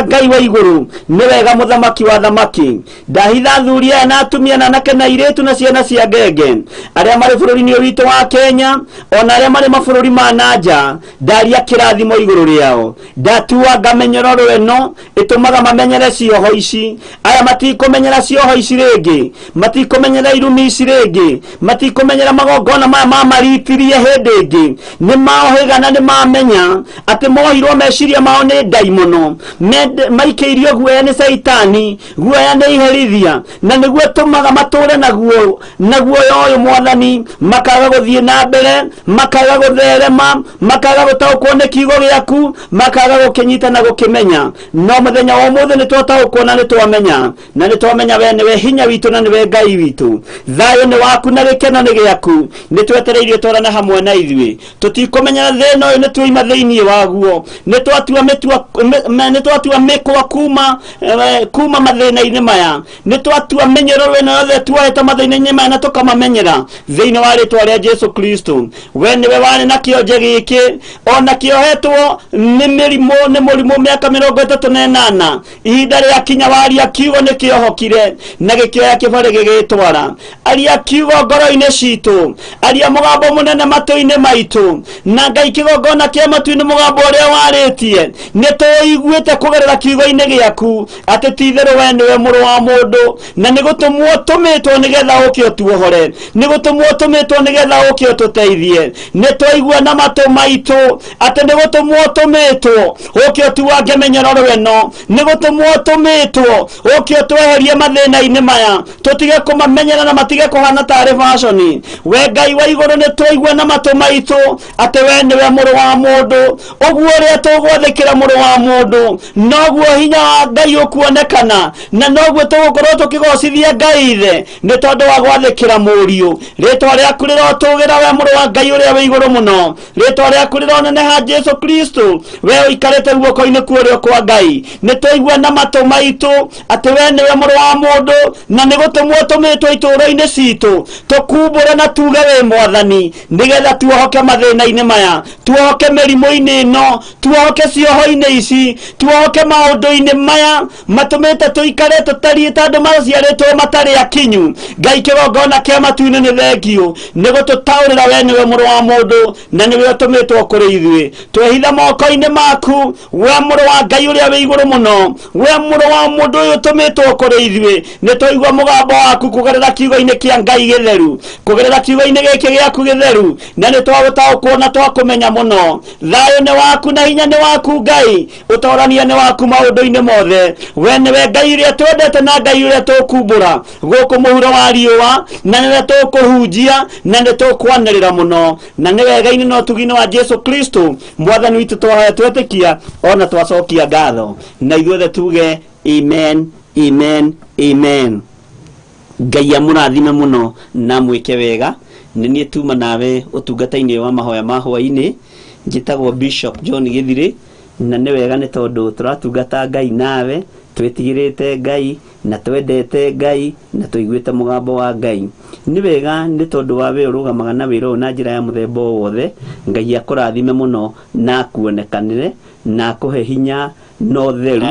Ngai wa igũrũ nĩ wega mũthamaki wa thamaki ndahitha athuri aya na atumia na anake na airĩtu na ciana cia ngenge arĩa marĩ bũrũri-inĩ ũyũ witũ wa Kenya ona arĩa marĩ mabũrũri ma nanja ndaria kĩrathimo igũrũ rĩao ndatua ngamenyera rweno ĩtũmaga mamenyere cioho ici aya matikũmenyera cioho ici rĩngĩ matikũmenyera irumi ici rĩngĩ matikũmenyera magongona maya mamaritirie hĩndĩ ĩngĩ nĩ maohĩgana nĩ mamenya atĩ mohirwo meciria mao nĩ ndaimono maikĩirio guoya nĩ Saitani guoya nĩ iherithia na nĩguo tũmaga matũre naguo ũyũ Mwathani makaga gũthiĩ na mbere makaga gũtherema makaga gũtaũkwo nĩ kiugo gĩaku makaga gũkĩnyita na gũkĩmenya no mũthenya wa ũmũthĩ nĩ twataũkwo na nĩ twamenya na nĩ twamenya we nĩwe hinya witũ na nĩwe Ngai witũ thayũ nĩ waku na gĩkeno nĩ gĩaku nĩ twetereirio twarane hamwe na ithuĩ tũtikũmenyera thĩna ũyũ nĩ twoima thĩinĩ waguo nĩ twatua mĩkwa kuma mathĩna-inĩ maya nĩ twatua menyero wena yothe tuohete mathĩna-inĩ maya na tũkamamenyera thĩinĩ wa rĩtwa rĩa Jesu Kristo we nĩwe warĩ na kĩonje gĩkĩ ona kĩohetwo nĩ mũrimũ mĩaka 38 ihinda rĩa kinya waria kiugo nĩ kĩohokire na gĩkĩoya kĩbarĩ gĩgĩtwara aria kiugo ngoro-inĩ citũ aria mũgambo mũnene matũ-inĩ maitũ na Ngai kĩgongona kĩa matu-inĩ mũgambo ũrĩa warĩtie nĩ tũiguĩte kũgerera kiugo-inĩ gĩaku atĩ ti-itherũ we nĩwe mũrũ wa mũndũ na nĩ gũtũmwo tũmĩtwo nĩgetha ũke ũtuohore nĩ gũtũmwo tũmĩtwo nĩgetha ũke ũtũteithie nĩ twaigua na matũ maitũ atĩ nĩ gũtũmwo tũmĩtwo ũke ũtuange menyero rweno nĩ gũtũmwo tũmĩtwo ũke ũtweherie mathĩna-inĩ maya tũtige kũmamenyera na matige kũhana tarĩ fashion we Ngai wa igũrũ nĩ twaigua na matũ maitũ atĩ we nĩwe mũrũ wa mũndũ ũguo ũrĩa tũgwathĩkĩra mũrũ wa mũndũ noguo hinya wa Ngai ũkuonekana na noguo tũgũkorwo tũkĩgocithia Ngai ithe nĩ tondũ wa gwathĩkĩra mũriũ rĩtwa rĩaku rĩrotũgĩra we mũrũ wa Ngai ũrĩa wĩ igũrũ mũno rĩtwa rĩaku rĩroneneha Jesu Kristo we ũikarĩte guoko-inĩ kuorĩo kwa Ngai nĩ twaigua na matũ maitũ atĩ we nĩwe mũrũ wa mũndũ na nĩ gũtũmwo tũmĩtwo itũũro-inĩ citũ tũkumbũre na tuge wĩ Mwathani nĩgetha tuohoke mathĩna-inĩ maya tuohoke mĩrimũ-inĩ ĩno tuohoke cioho-inĩ ici tuohoke maũndũ-inĩ maya matũmĩte tũikare tũtariĩ tondũ maciarĩtwo matarĩ akinyu Ngai kĩgongona kĩa matu-inĩ nĩ thengio nĩ gũtũtaũrĩra we nĩwe mũrũ wa mũndũ na nĩwe ũtũmĩtwo kũrĩ ithuĩ twehitha moko-inĩ maku we mũrũ wa Ngai ũrĩa wĩ igũrũ mũno we mũrũ wa mũndũ ũyũ ũtũmĩtwo kũrĩ ithuĩ nĩ twaigua mũgambo waku kũgerera kiugo-inĩ kĩa Ngai gĩtheru kũgerera kiugo-inĩ gĩkĩ gĩaku gĩtheru na nĩ twagũtaũkwo na twakũmenya mũno thayũ nĩ waku na hinya nĩ waku Ngai ũtorania nĩ waku maũndũ-inĩ mothe we nĩwe Ngai ũrĩa twendete na Ngai ũrĩa tũkumbũra gũkũ mũhuro wa riũa na nĩwe tũkũhunjia na nĩ tũkwanĩrĩra mũno na nĩ wega-inĩ na ũtugi-inĩ wa Jesu Kristo Mwathani witũ twahoya twetĩkia ona twacokia ngatho na ithuothe tuge amen amen amen Ngai amũrathime mũno na mwĩke wega nĩ niĩ tuma nawe ũtungata-inĩ wa Mahoya Ma Hwai-ni njĩtagwo Bishop John Githiri na nĩ wega nĩ tondũ tũratungata Ngai nawe twĩtigĩrĩte Ngai na twendete Ngai na tũiguĩte mũgambo wa Ngai nĩ wega nĩ tondũ wa we ũrũgamaga na wĩra ũyũ na njĩra ya mũthemba wothe Ngai akũrathime mũno na akuonekanĩre na akũhe hinya no theru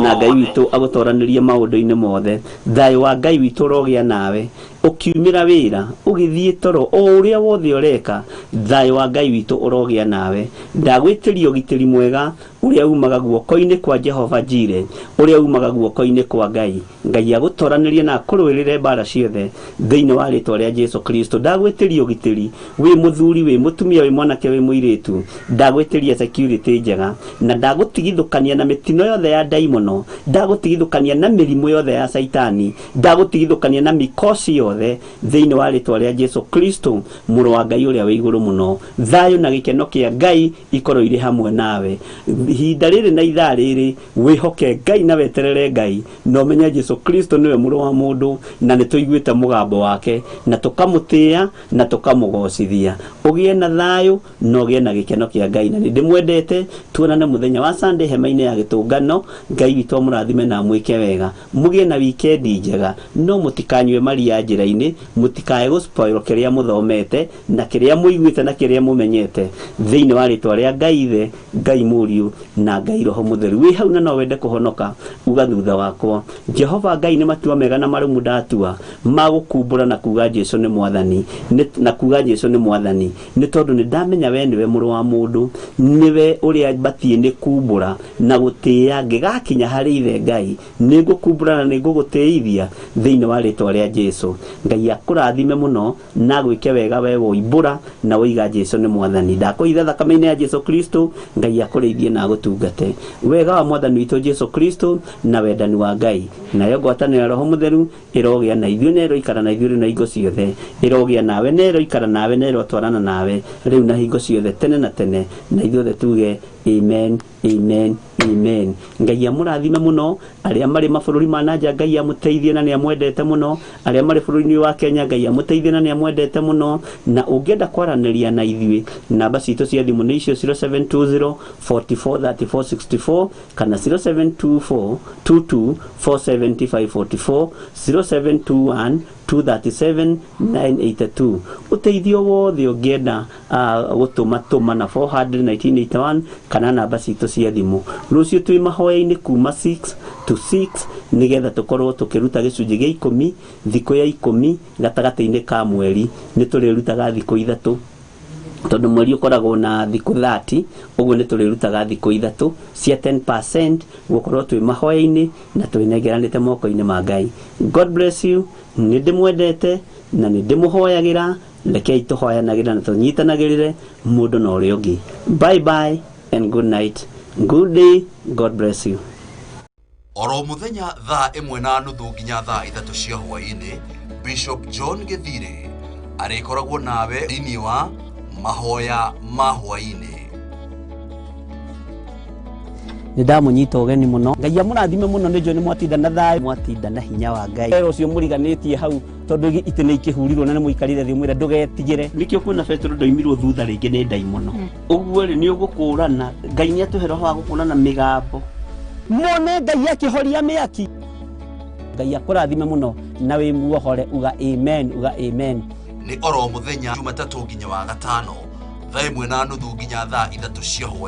na Ngai witũ agũtoranĩrie maũndũ-inĩ mothe thayũ wa Ngai witũ ũrogĩa nawe ukiumira wira ugithie toro o uria wothe ureka thayũ wa Ngai witũ urogĩa nawe ndagwĩtĩria ũgitĩri mwega uria umaga guoko-inĩ kwa Jehova Jire uria umaga guoko-inĩ kwa Ngai Ngai agũtoranĩrie na akũrũĩrĩre mbara ciothe thĩinĩ wa rĩtwa rĩa Jesu Kristo ndagwĩtĩria ũgitĩri wĩ mũthuri wĩ mũtumia wĩ mwanake wĩ mũirĩtu ndagwĩtĩria security njega na ndagũtigithũkania na mĩtino yothe ya daimono ndagũtigithũkania na mĩrimũ yothe ya Saitani ndagũtigithũkania na mikosi yothe ciothe thiini wa ritwa ria Jesu Kristo muru wa Ngai uria wi iguru muno. Thayo na gikeno kia Ngai ikorwo iri hamwe nawe ihinda riri na ithaa riri. Wihoke Ngai na weterere Ngai no menye Jesu Kristo niwe muru wa mundu na nituiguite mugambo wake na tukamutia na tukamugocithia. Ugie na thayo no gie na gikeno kia Ngai na ndimwendete. Tuonane muthenya wa Sunday hema-ini ya gitungano. Ngai witũ mũrathime na mwĩke wega, mugie na wikendi njega, no mutikanywe maria njĩra-inĩ, mutikae gũspoil kĩrĩa mũthomete na kĩrĩa mũiguĩte na kĩrĩa mũmenyete thĩinĩ wa rĩtwa rĩa Ngai Ithe, Ngai Mũriũ na Ngai Roho Mũtheru. Wĩ hau na no wende kũhonoka uga thutha wakwa, Jehova Ngai nĩ matua mega na marũmu ndatua magũkumbũra na kuga Jesũ nĩ mwathani, na kuga Jesũ nĩ mwathani nĩ tondũ nĩ ndamenya we nĩwe mũrũ wa mũndũ, niwe ũrĩa batie nĩ kumbũra na gũtĩĩa ngĩgakinya harĩ Ithe Ngai, nĩ ngũkumbũra na nĩ ngũgũtĩithia thĩinĩ wa rĩtwa rĩa Jesũ. Ngai akũrathime mũno na gwĩke wega we woimbũra na woiga Jesũ nĩ mwathani. Ndakũitha thakame-inĩ ya Jesũ Kristo, Ngai akũrĩithie na agũtungate. Wega wa mwathani witũ Jesũ Kristo na wendani wa Ngai nayo ngwatanĩro ya Roho Mũtheru ĩrogĩa na ithuĩ na ĩroikara na ithuĩ na hingo ciothe, ĩrogĩa nawe na ĩroikara nawe na ĩrotwarana nawe rĩu na hingo ciothe tene na tene, na ithuothe tuge amen, amen, amen. Ngai amũrathime mũno. Arĩa marĩ mabũrũri ma nanja Ngai amũteithie na nĩ amwendete mũno. Arĩa marĩ bũrũri-inĩ wa Kenya Ngai amũteithie na nĩ amwendete mũno. Na ũngĩenda kwaranĩria na ithuĩ, namba citũ cia thimũ nĩ icio 0720 44 34 64 kana 0724 22 475 44 0721 237 982. Uteithio wothe ũngĩenda gũtũma na 41981 kana namba citũ cia thimũ. Rũciũ twĩ mahoya-inĩ kuma 6 to 6 nigetha tukorwo tukiruta gĩcunjĩ gĩa 10 thikũ ya 10 gatagatĩ-inĩ ka mweri. Nĩ tũrĩrutaga thikũ ithatũ tondũ mweri ũkoragwo na thikũ 30, ũguo nĩ tũrĩrutaga thikũ ithatũ cia 10% gũkorwo twĩ mahoya-inĩ na twĩnengeranĩte moko-inĩ ma Ngai. God bless you. Nĩ ndĩmwendete na nĩ ndĩmũhoyagĩra. Rekei tũhoyanagĩra na tũnyitanagĩrĩre mũndũ na ũrĩa ũngĩ. Bye bye and good night. Good day. God bless you. Oro muthenya thaa 1:30 nginya thaa 3 cia hwaĩ-inĩ, Bishop John Githiri arĩkoragwo nawe thĩinĩ wa Mahoya Ma Hwai-ni. Nĩndamũnyita ũgeni mũno. Ngai amũrathime mũno. Nĩ njũĩ nĩ mwatinda na thayũ, mwatinda na hinya wa Ngai. Wĩra ũcio mũriganĩtie hau tondũ itĩ nĩ ikĩhurirwo na nĩ mũikarire thĩ mwĩra ndũgetigĩre. Nĩkĩo kwĩna Petro ndoimirwo thutha rĩngĩ nĩ ndai mũno. Ũguo rĩ nĩ ũgũkũrana. Ngai nĩ atũhe roho wa gũkũrana mĩgambo. Mone Ngai akĩhoria mĩaki. Ngai akũrathime mũno na wĩ muohore. Uga amen, uga amen. Nĩ oro muthenya Jumatatũ nginya wa Gatano thaa 1:30 nginya thaa 3 cia hwaĩ.